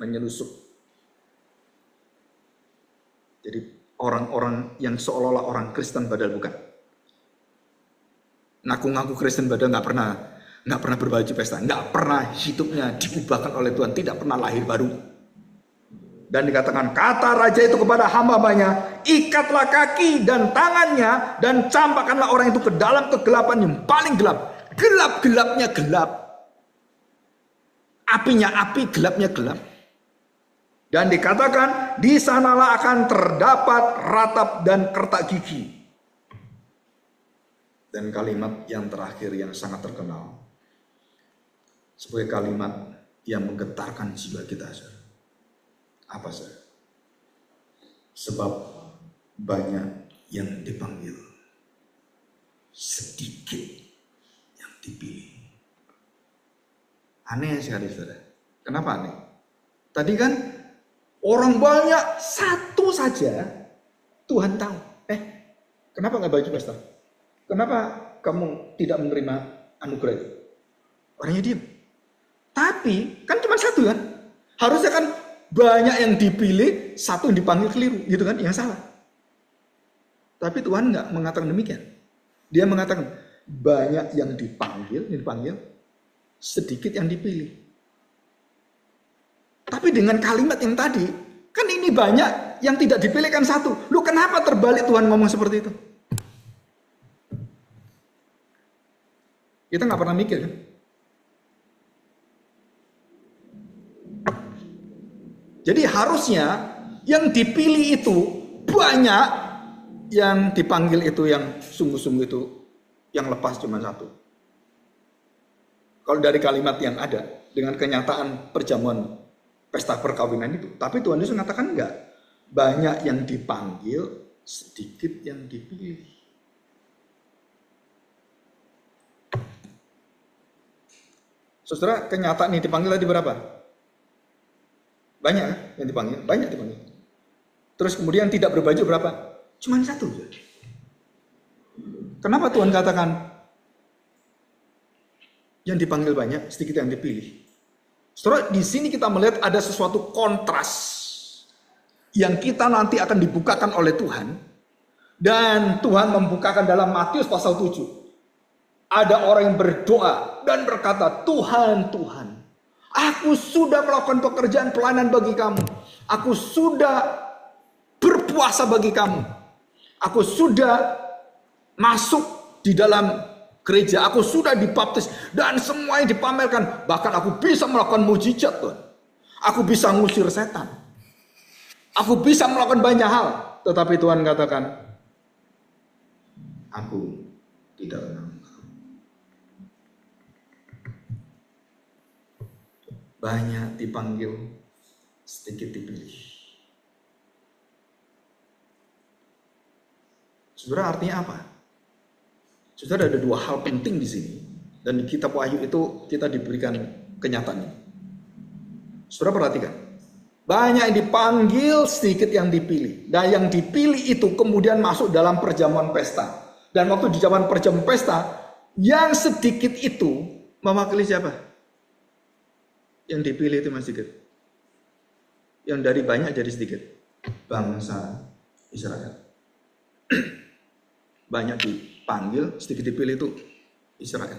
menyelusup. Jadi orang-orang yang seolah-olah orang Kristen padahal bukan. Ngaku-ngaku Kristen padahal nggak pernah berbaju pesta, nggak pernah hidupnya diubahkan oleh Tuhan, tidak pernah lahir baru. Dan dikatakan, kata raja itu kepada hamba-hambanya, ikatlah kaki dan tangannya dan campakkanlah orang itu ke dalam kegelapan yang paling gelap. Gelap-gelapnya gelap. Apinya api, gelapnya gelap. Dan dikatakan, di sanalah akan terdapat ratap dan kertak gigi. Dan kalimat yang terakhir yang sangat terkenal, sebagai kalimat yang menggetarkan jiwa kita. Apa sih? Sebab banyak yang dipanggil, sedikit yang dipilih. Aneh sekali, saudara. Kenapa aneh? Tadi kan orang banyak, satu saja Tuhan tahu. Kenapa nggak baju pesta? Kenapa kamu tidak menerima anugerah itu? Orangnya diam. Tapi kan cuma satu kan? Harusnya kan banyak yang dipilih, satu yang dipanggil keliru, gitu kan? Yang salah. Tapi Tuhan nggak mengatakan demikian. Dia mengatakan banyak yang dipanggil, sedikit yang dipilih. Tapi dengan kalimat yang tadi, kan ini banyak yang tidak dipilih kan satu. Lu kenapa terbalik Tuhan ngomong seperti itu? Kita nggak pernah mikir kan? Jadi harusnya yang dipilih itu banyak, yang dipanggil itu yang sungguh-sungguh itu yang lepas cuma satu. Kalau dari kalimat yang ada dengan kenyataan perjamuan pesta perkawinan itu, tapi Tuhan Yesus mengatakan enggak, banyak yang dipanggil, sedikit yang dipilih. Saudara, kenyataan ini dipanggil tadi berapa? Banyak yang dipanggil, banyak dipanggil. Terus kemudian tidak berbaju berapa? Cuman satu. Kenapa Tuhan katakan yang dipanggil banyak, sedikit yang dipilih? Saudara, di sini kita melihat ada sesuatu kontras yang kita nanti akan dibukakan oleh Tuhan. Dan Tuhan membukakan dalam Matius pasal 7. Ada orang yang berdoa dan berkata, Tuhan, Tuhan, aku sudah melakukan pekerjaan pelayanan bagi kamu. Aku sudah berpuasa bagi kamu. Aku sudah masuk di dalam gereja. Aku sudah dibaptis. Dan semuanya dipamerkan. Bahkan aku bisa melakukan mujizat, Tuhan. Aku bisa ngusir setan. Aku bisa melakukan banyak hal. Tetapi Tuhan katakan, aku tidak kenal. Banyak dipanggil, sedikit dipilih. Saudara, artinya apa? Saudara, ada dua hal penting di sini. Dan di kitab Wahyu itu kita diberikan kenyataannya. Saudara perhatikan. Banyak yang dipanggil, sedikit yang dipilih. Dan yang dipilih itu kemudian masuk dalam perjamuan pesta. Dan waktu di zaman perjamuan pesta, yang sedikit itu mewakili siapa? Yang dipilih itu masih sedikit. Yang dari banyak jadi sedikit. Bangsa Israel. Banyak dipanggil, sedikit dipilih itu Israel.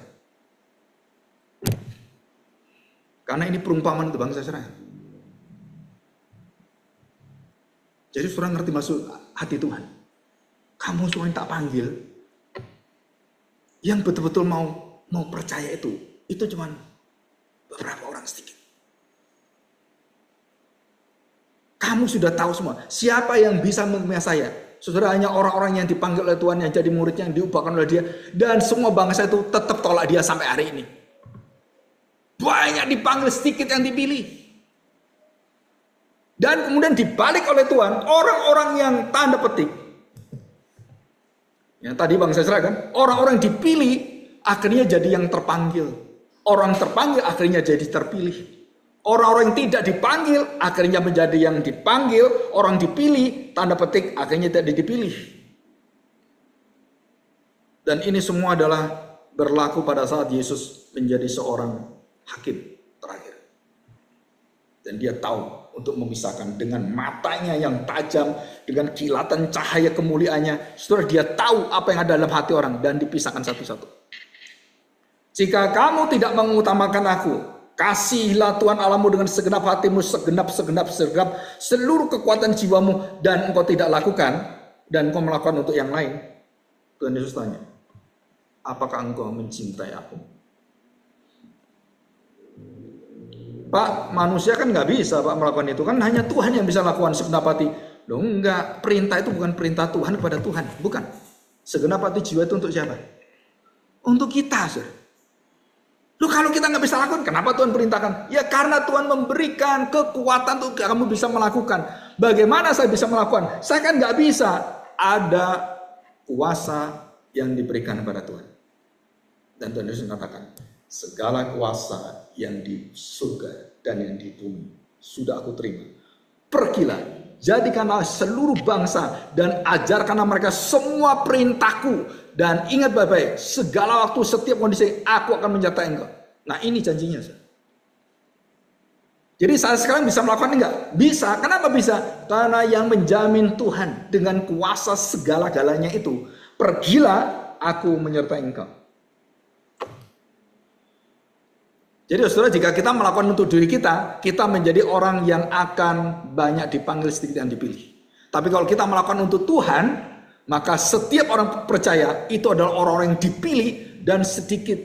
Karena ini perumpamaan untuk bangsa Israel. Jadi saudara ngerti maksud hati Tuhan. Kamu semua yang tak panggil, yang betul-betul mau percaya itu cuma beberapa orang sedikit. Kamu sudah tahu semua siapa yang bisa mempunyai saya. Saudara, hanya orang-orang yang dipanggil oleh Tuhan, yang jadi muridnya, yang diubahkan oleh dia. Dan semua bangsa itu tetap tolak dia sampai hari ini. Banyak dipanggil, sedikit yang dipilih. Dan kemudian dibalik oleh Tuhan, orang-orang yang tanda petik. Yang tadi bangsa Israel kan, orang-orang dipilih, akhirnya jadi yang terpanggil. Orang terpanggil akhirnya jadi terpilih. Orang-orang yang tidak dipanggil akhirnya menjadi yang dipanggil. Orang dipilih, tanda petik, akhirnya tidak dipilih. Dan ini semua adalah berlaku pada saat Yesus menjadi seorang hakim terakhir. Dan dia tahu untuk memisahkan dengan matanya yang tajam, dengan kilatan cahaya kemuliaannya. Saudara, dia tahu apa yang ada dalam hati orang dan dipisahkan satu-satu. Jika kamu tidak mengutamakan aku, kasihilah Tuhan Allahmu dengan segenap hatimu, segenap seluruh kekuatan jiwamu, dan engkau tidak lakukan, dan engkau melakukan untuk yang lain. Tuhan Yesus tanya, apakah engkau mencintai aku? Pak, manusia kan nggak bisa Pak melakukan itu, kan hanya Tuhan yang bisa lakukan segenap hati. Loh enggak, perintah itu bukan perintah Tuhan kepada Tuhan, bukan. Segenap hati jiwa itu untuk siapa? Untuk kita, saudara. Loh kalau kita nggak bisa lakukan, kenapa Tuhan perintahkan? Ya karena Tuhan memberikan kekuatan untuk kamu bisa melakukan. Bagaimana saya bisa melakukan? Saya kan nggak bisa. Ada kuasa yang diberikan kepada Tuhan. Dan Tuhan Yesus mengatakan, segala kuasa yang di surga dan yang di bumi sudah aku terima. Pergilah, jadikanlah seluruh bangsa dan ajarkanlah mereka semua perintahku. Dan ingat baik-baik, segala waktu, setiap kondisi, aku akan menyertai engkau. Nah ini janjinya. Jadi saya sekarang bisa melakukan enggak? Bisa. Kenapa bisa? Karena yang menjamin Tuhan dengan kuasa segala-galanya itu. Pergilah, aku menyertai engkau. Jadi saudara, jika kita melakukan untuk diri kita, kita menjadi orang yang akan banyak dipanggil, sedikit yang dipilih. Tapi kalau kita melakukan untuk Tuhan, maka setiap orang percaya itu adalah orang-orang yang dipilih, dan sedikit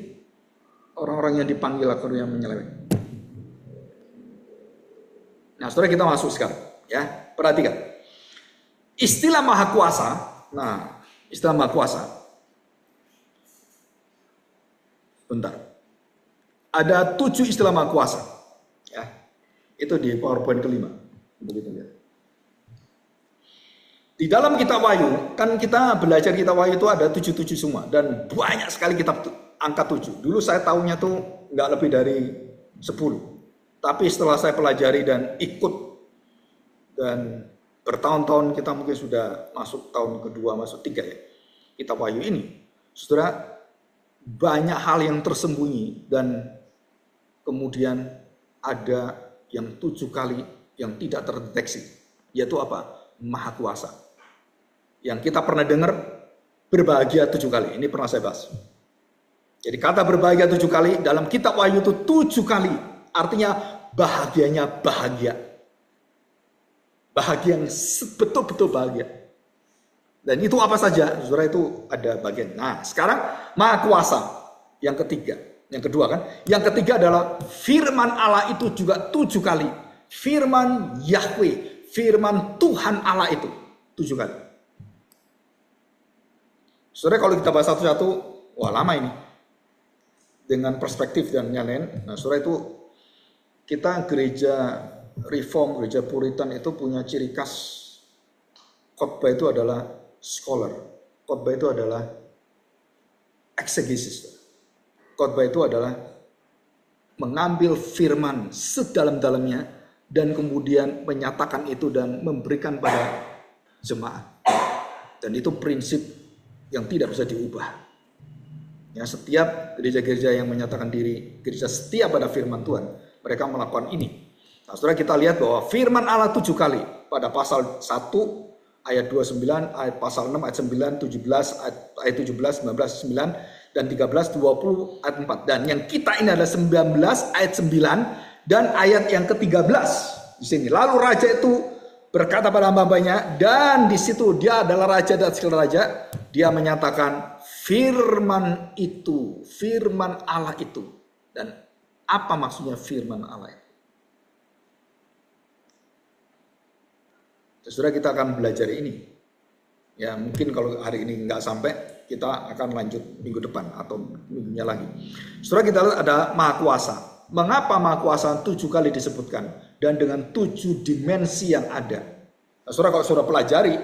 orang-orang yang dipanggil atau yang menyeleweng. Nah saudara, kita masuk sekarang. Ya, perhatikan. Istilah maha kuasa. Nah, istilah maha kuasa. Bentar. Ada 7 istilah maha kuasa. Ya, itu di PowerPoint kelima. Begitu ya. Di dalam kitab Wahyu, kan kita belajar kitab Wahyu itu ada 7 semua. Dan banyak sekali kitab angka 7. Dulu saya tahunya tuh nggak lebih dari 10. Tapi setelah saya pelajari dan ikut, dan bertahun-tahun, kita mungkin sudah masuk tahun kedua, masuk 3 ya. Kitab Wahyu ini, saudara, banyak hal yang tersembunyi, dan kemudian ada yang 7 kali yang tidak terdeteksi. Yaitu apa? Maha kuasa. Yang kita pernah dengar, berbahagia 7 kali. Ini pernah saya bahas. Jadi kata berbahagia 7 kali dalam kitab Wahyu itu 7 kali. Artinya bahagianya bahagia. Bahagia yang betul-betul bahagia. Dan itu apa saja? Saudara, itu ada bagian. Nah sekarang maha kuasa. Yang ketiga. Yang kedua kan. Yang ketiga adalah firman Allah itu juga 7 kali. Firman Yahweh. Firman Tuhan Allah itu 7 kali. Saudara, kalau kita bahas satu-satu, wah lama ini. Dengan perspektif dan lain-lain. Nah saudara, itu kita gereja Reform, gereja Puritan itu punya ciri khas. Khotbah itu adalah scholar. Khotbah itu adalah exegesis. Khotbah itu adalah mengambil firman sedalam-dalamnya dan kemudian menyatakan itu dan memberikan pada jemaat. Dan itu prinsip yang tidak bisa diubah. Ya, setiap gereja-gereja yang menyatakan diri gereja setia pada firman Tuhan, mereka melakukan ini. Nah, saudara, kita lihat bahwa firman Allah 7 kali pada pasal 1 ayat 29, ayat pasal 6 ayat 9, 17 ayat 17, 19 9 dan 13, 20 ayat 4. Dan yang kita ini adalah 19 ayat 9 dan ayat yang ke-13 di sini. Lalu raja itu berkata pada hamba-hambanya, dan di situ dia adalah raja dan segala raja, dia menyatakan firman itu, firman Allah itu. Dan apa maksudnya firman Allah itu? Saudara, kita akan belajar ini. Ya mungkin kalau hari ini nggak sampai, kita akan lanjut minggu depan atau minggunya lagi. Saudara, kita lihat ada maha kuasa. Mengapa maha kuasa 7 kali disebutkan? Dan dengan 7 dimensi yang ada. Nah, saudara, kalau saudara pelajari,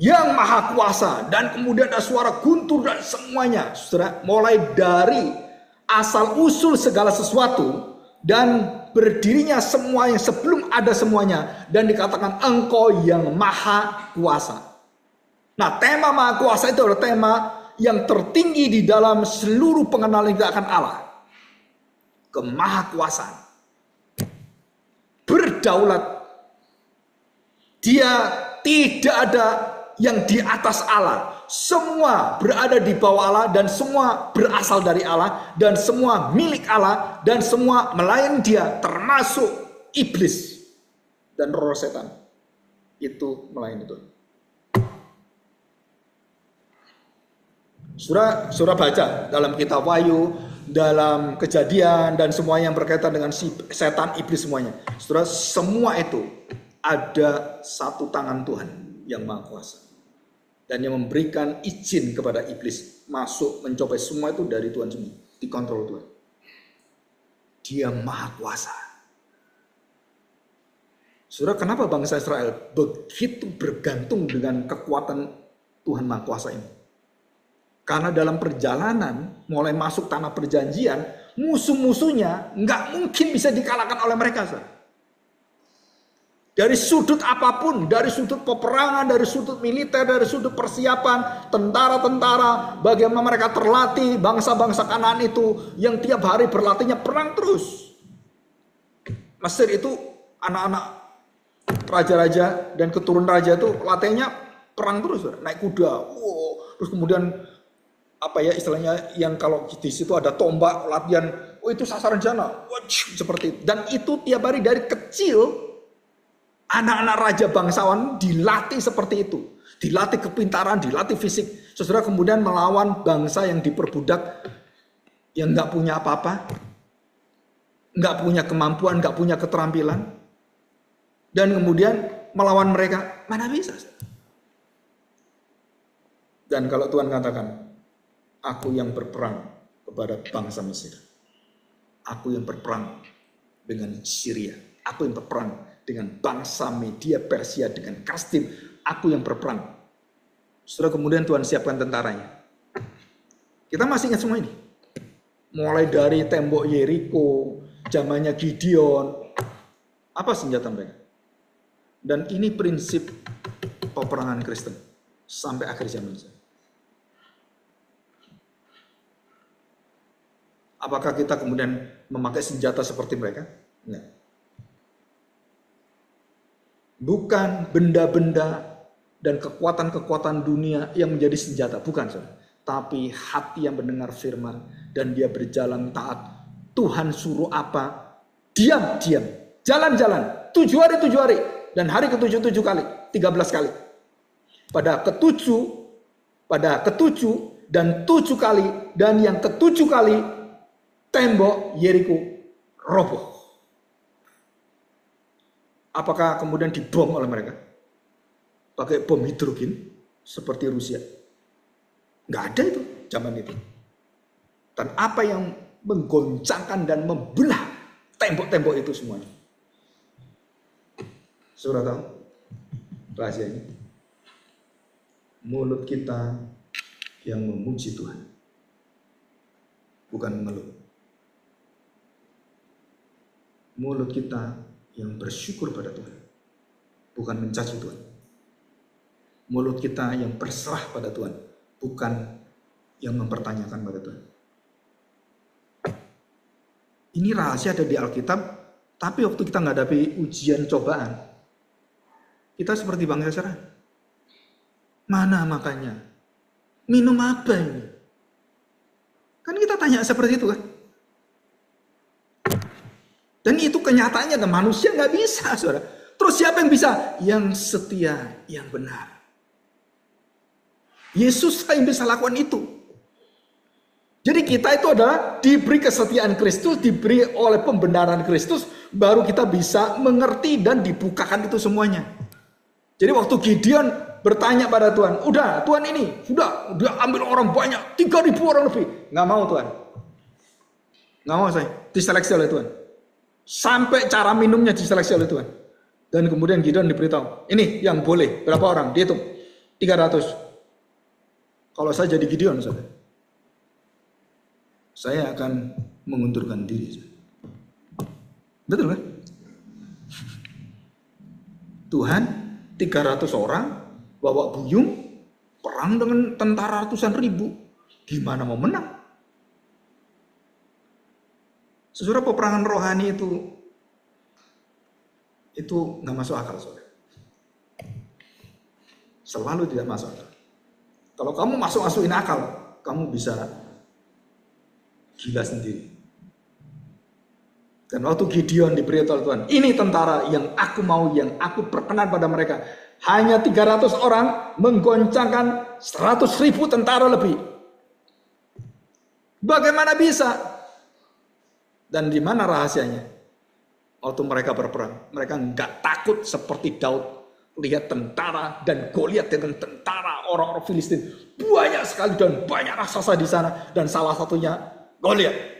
yang maha kuasa, dan kemudian ada suara guntur dan semuanya. Saudara, mulai dari asal usul segala sesuatu dan berdirinya semua yang sebelum ada semuanya, dan dikatakan Engkau yang maha kuasa. Nah, tema maha kuasa itu adalah tema yang tertinggi di dalam seluruh pengenalan kita akan Allah. Kemahakuasaan, berdaulat. Dia tidak ada yang di atas Allah. Semua berada di bawah Allah, dan semua berasal dari Allah, dan semua milik Allah, dan semua melayani Dia, termasuk iblis dan roh setan. Itu melayani Tuhan. Surah baca dalam kitab Wahyu, dalam Kejadian, dan semua yang berkaitan dengan setan, iblis, semuanya. Saudara, semua itu ada satu tangan Tuhan yang maha kuasa, dan yang memberikan izin kepada iblis masuk mencobai semua itu dari Tuhan semua, dikontrol Tuhan. Dia maha kuasa. Saudara, kenapa bangsa Israel begitu bergantung dengan kekuatan Tuhan maha kuasa ini? Karena dalam perjalanan mulai masuk tanah perjanjian, musuh-musuhnya nggak mungkin bisa dikalahkan oleh mereka. Dari sudut apapun, dari sudut peperangan, dari sudut militer, dari sudut persiapan, tentara-tentara, bagaimana mereka terlatih, bangsa-bangsa Kanaan itu yang tiap hari berlatihnya perang terus. Mesir itu anak-anak raja-raja dan keturunan raja itu latihannya perang terus, naik kuda, terus kemudian istilahnya yang kalau di situ ada tombak latihan, itu sasaran jana, seperti itu. Dan itu tiap hari dari kecil anak-anak raja bangsawan dilatih seperti itu, dilatih kepintaran, dilatih fisik. Saudara, kemudian melawan bangsa yang diperbudak, yang nggak punya apa-apa, nggak punya kemampuan, nggak punya keterampilan, dan kemudian melawan mereka, mana bisa? Dan kalau Tuhan katakan, Aku yang berperang kepada bangsa Mesir. Aku yang berperang dengan Syria. Aku yang berperang dengan bangsa Media, Persia, dengan Kastim. Aku yang berperang. Setelah kemudian Tuhan siapkan tentaranya. Kita masih ingat semua ini. Mulai dari tembok Yeriko, zamannya Gideon. Apa senjata mereka? Dan ini prinsip peperangan Kristen sampai akhir zaman. Apakah kita kemudian memakai senjata seperti mereka? Enggak. Bukan benda-benda dan kekuatan-kekuatan dunia yang menjadi senjata. Bukan, saudara. Tapi hati yang mendengar firman dan dia berjalan taat. Tuhan suruh apa? Diam-diam. Jalan-jalan. 7 hari. Dan hari ke-7 kali. 13 kali. Pada ke-7 dan 7 kali. Dan yang ke-7 kali tembok Yeriko roboh. Apakah kemudian dibom oleh mereka? Pakai bom hidrogen seperti Rusia? Nggak ada itu zaman itu. Dan apa yang menggoncangkan dan membelah tembok-tembok itu semuanya? Saudara tahu rahasia ini? Mulut kita yang memuji Tuhan, bukan mengeluh. Mulut kita yang bersyukur pada Tuhan, bukan mencaci Tuhan. Mulut kita yang berserah pada Tuhan, bukan yang mempertanyakan pada Tuhan. Ini rahasia ada di Alkitab, tapi waktu kita menghadapi ujian cobaan, kita seperti bangsa Israel. Mana makanya? Minum apa ini? Kan kita tanya seperti itu kan? Dan itu kenyataannya, dan manusia nggak bisa, saudara. Terus siapa yang bisa? Yang setia, yang benar. Yesus yang bisa lakukan itu. Jadi kita itu adalah diberi kesetiaan Kristus, diberi oleh pembenaran Kristus, baru kita bisa mengerti dan dibukakan itu semuanya. Jadi waktu Gideon bertanya pada Tuhan, udah Tuhan ini, sudah ambil orang banyak, 3.000 orang lebih. Nggak mau Tuhan. Nggak mau saya, diseleksi oleh Tuhan. Sampai cara minumnya diseleksi oleh Tuhan. Dan kemudian Gideon diberitahu, ini yang boleh, berapa orang? Dihitung, 300. Kalau saya jadi Gideon, saudara, saya akan mengundurkan diri. Betul kan? Tuhan 300 orang bawa buyung perang dengan tentara ratusan ribu. Gimana mau menang? Saudara, peperangan rohani itu nggak masuk akal, saudara. Selalu tidak masuk akal. Kalau kamu masukin akal, kamu bisa gila sendiri. Dan waktu Gideon diberitahu Tuhan, ini tentara yang aku mau, yang aku perkenan pada mereka. Hanya 300 orang menggoncangkan 100.000 tentara lebih. Bagaimana bisa? Dan di mana rahasianya? Waktu mereka berperang, mereka nggak takut seperti Daud. Lihat tentara dan Goliat dengan tentara orang-orang Filistin. Banyak sekali dan banyak raksasa di sana. Dan salah satunya Goliat.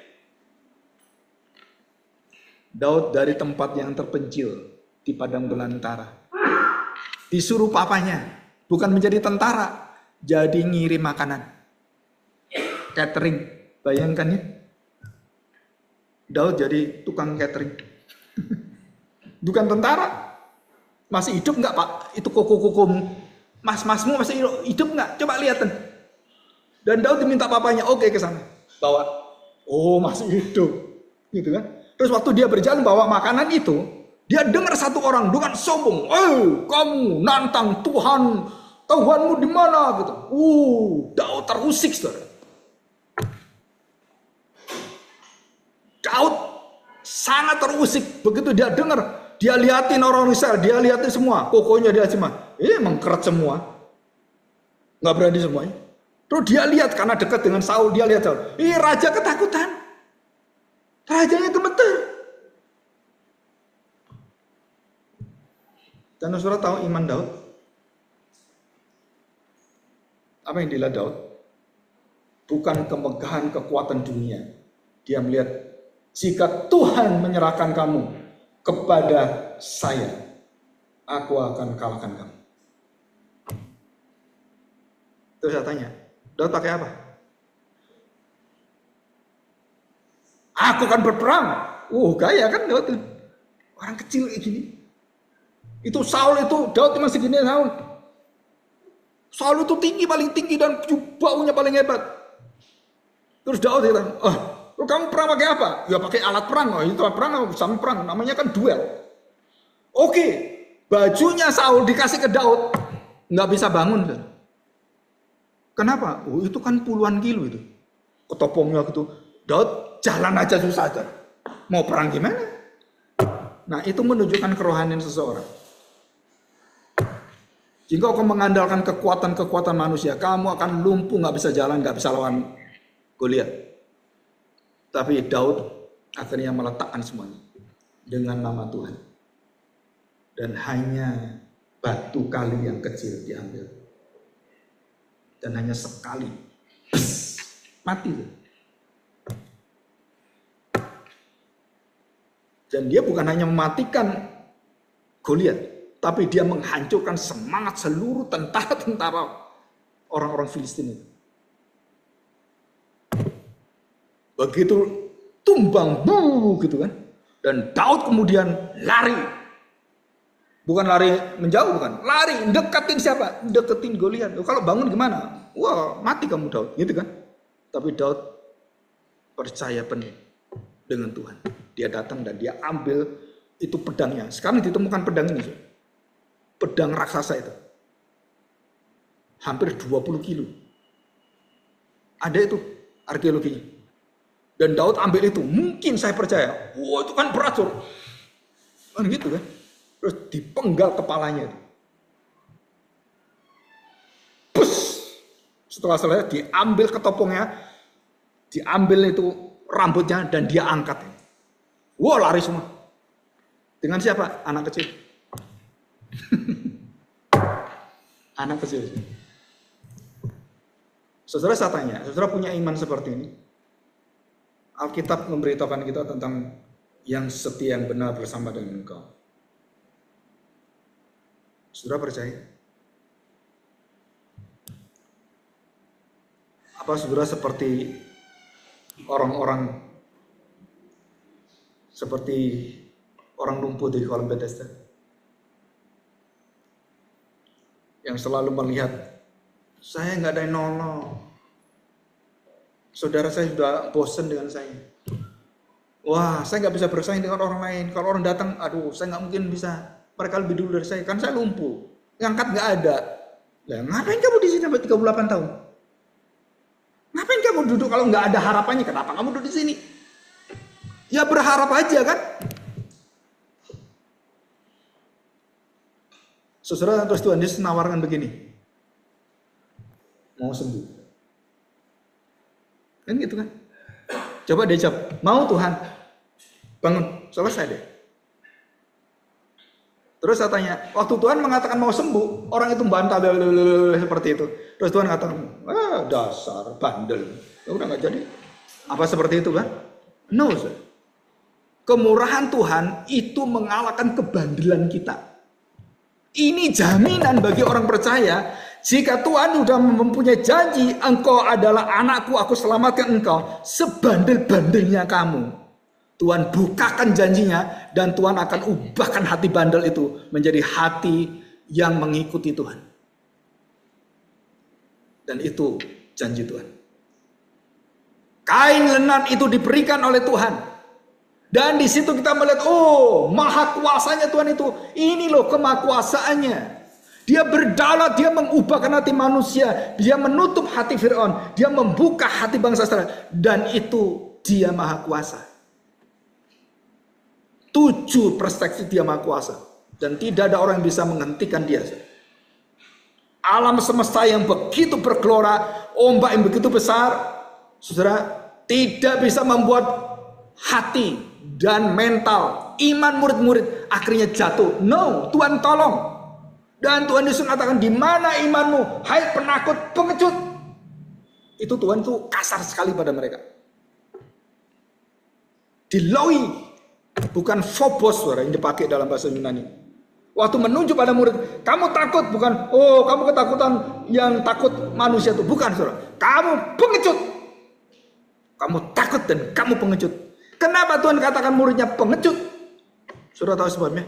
Daud dari tempat yang terpencil di padang belantara disuruh papanya bukan menjadi tentara, jadi ngirim makanan, catering. Bayangkan ya, Daud jadi tukang catering. Bukan tentara. Masih hidup nggak Pak? Itu koko-koko mas-masmu masih hidup nggak? Coba lihatin. Dan Daud diminta papanya, oke ke sana bawa. Oh masih hidup, gitu kan? Terus waktu dia berjalan bawa makanan itu, dia dengar satu orang dengan sombong, kamu nantang Tuhan, Tuhanmu di mana? Gitu. Daud terusik, saudara. Daud sangat terusik. Begitu dia dengar, dia liatin orang Israel, dia liatin semua, kokonya dia semua, emang keret semua, nggak berani semuanya. Terus dia lihat karena dekat dengan Saul, dia lihat Saul, raja ketakutan. Rajanya gemeter. Dan saudara tahu iman Daud? Apa yang dilihat Daud? Bukan kemegahan kekuatan dunia. Dia melihat, jika Tuhan menyerahkan kamu kepada saya, aku akan kalahkan kamu. Terus saya tanya, Daud pakai apa? Aku akan berperang. Gaya kan Daud. Orang kecil kayak gini. Itu Saul itu, Daud masih gini Saul. Saul itu tinggi, paling tinggi dan baunya paling hebat. Terus Daud bilang, kamu perang pakai apa? Ya pakai alat perang. Itu perang sama perang, namanya kan duel. Oke, bajunya Saul dikasih ke Daud, nggak bisa bangun. Kenapa? Itu kan puluhan kilo itu. Ketopongnya gitu. Daud jalan aja susah aja. Mau perang gimana? Nah, itu menunjukkan kerohanian seseorang. Jika kau mengandalkan kekuatan manusia, kamu akan lumpuh, nggak bisa jalan, nggak bisa lawan Goliat. Tapi Daud akhirnya meletakkan semuanya dengan nama Tuhan. Dan hanya batu kali yang kecil diambil. Dan hanya sekali. Mati. Dan dia bukan hanya mematikan Goliat, tapi dia menghancurkan semangat seluruh tentara-tentara orang-orang Filistin itu. Begitu tumbang, gitu kan. Dan Daud kemudian lari. Bukan lari menjauh, bukan. Lari, deketin siapa? Deketin Goliat. Kalau bangun gimana? Wah, mati kamu Daud, gitu kan. Tapi Daud percaya penuh dengan Tuhan. Dia datang dan dia ambil itu pedangnya. Sekarang ditemukan pedang ini. Pedang raksasa itu. Hampir 20 kilo. Ada itu arkeologinya. Dan Daud ambil itu. Mungkin saya percaya. Itu kan berat. Kan gitu kan. Terus dipenggal kepalanya itu. Pus. Setelah selesai diambil ketopongnya. Diambil itu rambutnya dan dia angkat. Lari semua. Dengan siapa? Anak kecil. Anak kecil. Saudara, saya tanya, saudara punya iman seperti ini? Alkitab memberitahukan kita tentang yang setia, yang benar bersama dengan engkau. Saudara percaya? Apa saudara seperti orang-orang seperti orang lumpuh di kolam Bethesda yang selalu melihat, saya nggak ada yang nolong, saudara saya sudah bosan dengan saya, wah saya nggak bisa bersaing dengan orang lain, kalau orang datang, aduh saya nggak mungkin bisa, mereka lebih dulu dari saya, kan saya lumpuh, ngangkat nggak ada. Lah ngapain kamu di sini sampai 38 tahun? Ngapain kamu duduk kalau nggak ada harapannya? Kenapa kamu duduk di sini? Ya berharap aja kan? Saudara, terus Tuhan Yesus menawarkan begini, mau sembuh, kan gitu kan? Coba dia jawab, mau Tuhan, bangun, selesai deh. Terus saya tanya, waktu Tuhan mengatakan mau sembuh, orang itu membantah seperti itu. Terus Tuhan katakan, dasar bandel, udah nggak jadi. Apa seperti itu kan? No, sir. Kemurahan Tuhan itu mengalahkan kebandelan kita. Ini jaminan bagi orang percaya, jika Tuhan sudah mempunyai janji, engkau adalah anakku, aku selamatkan engkau, sebandel-bandelnya kamu, Tuhan bukakan janjinya, dan Tuhan akan ubahkan hati bandel itu menjadi hati yang mengikuti Tuhan. Dan itu janji Tuhan. Kain lenan itu diberikan oleh Tuhan. Dan di situ kita melihat, oh, maha kuasanya Tuhan itu. Ini loh kemahakuasaannya. Dia berdaulat, dia mengubahkan hati manusia, dia menutup hati Firaun, dia membuka hati bangsa Israel, dan itu dia maha kuasa. 7 perspektif dia maha kuasa, dan tidak ada orang yang bisa menghentikan dia. Alam semesta yang begitu bergelora, ombak yang begitu besar, saudara, tidak bisa membuat hati dan mental iman murid-murid akhirnya jatuh. No, Tuhan tolong. Dan Tuhan Yesus katakan, di mana imanmu, hai penakut, pengecut. Itu Tuhan tuh kasar sekali pada mereka. Diloi, bukan phobos, saudara, yang dipakai dalam bahasa Yunani. Waktu menunjuk pada murid, kamu takut, bukan, oh kamu ketakutan yang takut manusia itu, bukan, saudara. Kamu pengecut. Kamu takut dan kamu pengecut. Kenapa Tuhan katakan muridnya pengecut? Saudara tahu sebabnya?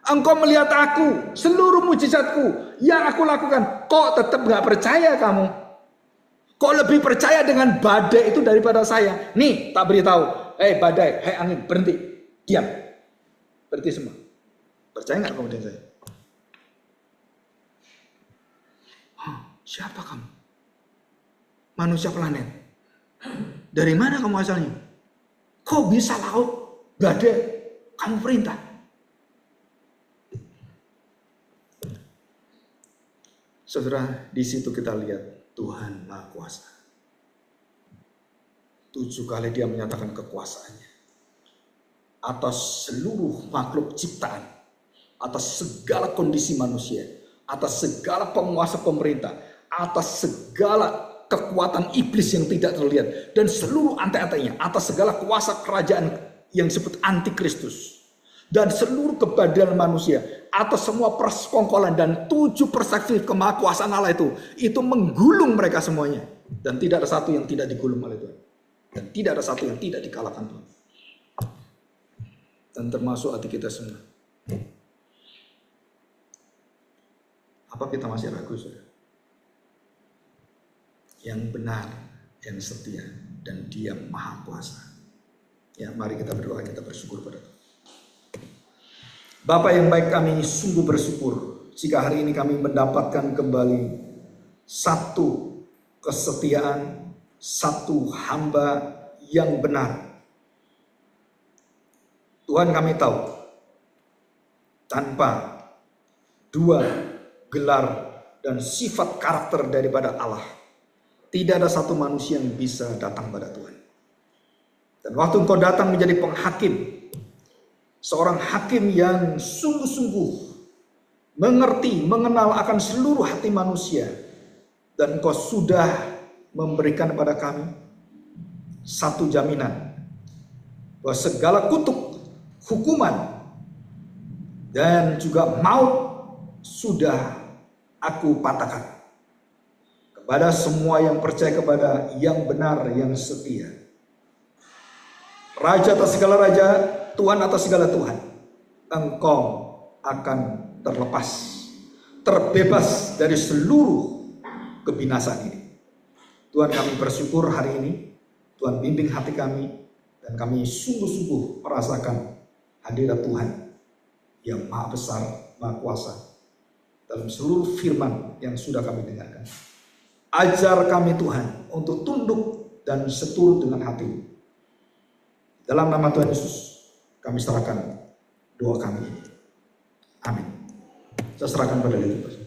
Engkau melihat aku, seluruh mujizatku yang aku lakukan, kok tetap gak percaya kamu? Kok lebih percaya dengan badai itu daripada saya? Nih, tak beritahu, hei badai, hei angin, berhenti, diam, berhenti semua. Percaya gak kamu dengan saya? Siapa kamu? Manusia planet. Dari mana kamu asalnya? Kok bisa laut, badai, kamu perintah? Saudara, di situ kita lihat Tuhan Maha Kuasa. 7 kali dia menyatakan kekuasaannya atas seluruh makhluk ciptaan, atas segala kondisi manusia, atas segala penguasa pemerintah, atas segala kekuatan iblis yang tidak terlihat, dan seluruh antek-anteknya, atas segala kuasa kerajaan yang disebut antikristus, dan seluruh kebandelan manusia, atas semua persekongkolan dan 7 perspektif kemahakuasaan Allah itu menggulung mereka semuanya, dan tidak ada satu yang tidak digulung oleh Tuhan, dan tidak ada satu yang tidak dikalahkan Tuhan, dan termasuk hati kita semua. Apa kita masih ragu, saudara? Yang benar, yang setia, dan dia maha kuasa. Ya, mari kita berdoa, kita bersyukur pada Tuhan. Bapa yang baik, kami sungguh bersyukur jika hari ini kami mendapatkan kembali satu kesetiaan, satu hamba yang benar. Tuhan, kami tahu tanpa 2 gelar dan sifat karakter daripada Allah, tidak ada satu manusia yang bisa datang pada Tuhan. Dan waktu Engkau datang menjadi penghakim, seorang hakim yang sungguh-sungguh mengerti, mengenal akan seluruh hati manusia, dan Engkau sudah memberikan kepada kami satu jaminan bahwa segala kutuk, hukuman, dan juga maut sudah aku patahkan kepada semua yang percaya kepada yang benar, yang setia. Raja atas segala raja, Tuhan atas segala Tuhan. Engkau akan terlepas, terbebas dari seluruh kebinasaan ini. Tuhan, kami bersyukur hari ini, Tuhan bimbing hati kami, dan kami sungguh-sungguh merasakan hadirat Tuhan yang maha besar, maha kuasa dalam seluruh firman yang sudah kami dengarkan. Ajar kami Tuhan untuk tunduk dan seturut dengan hati. Dalam nama Tuhan Yesus kami serahkan doa kami ini. Amin. Saya serahkan pada Tuhan.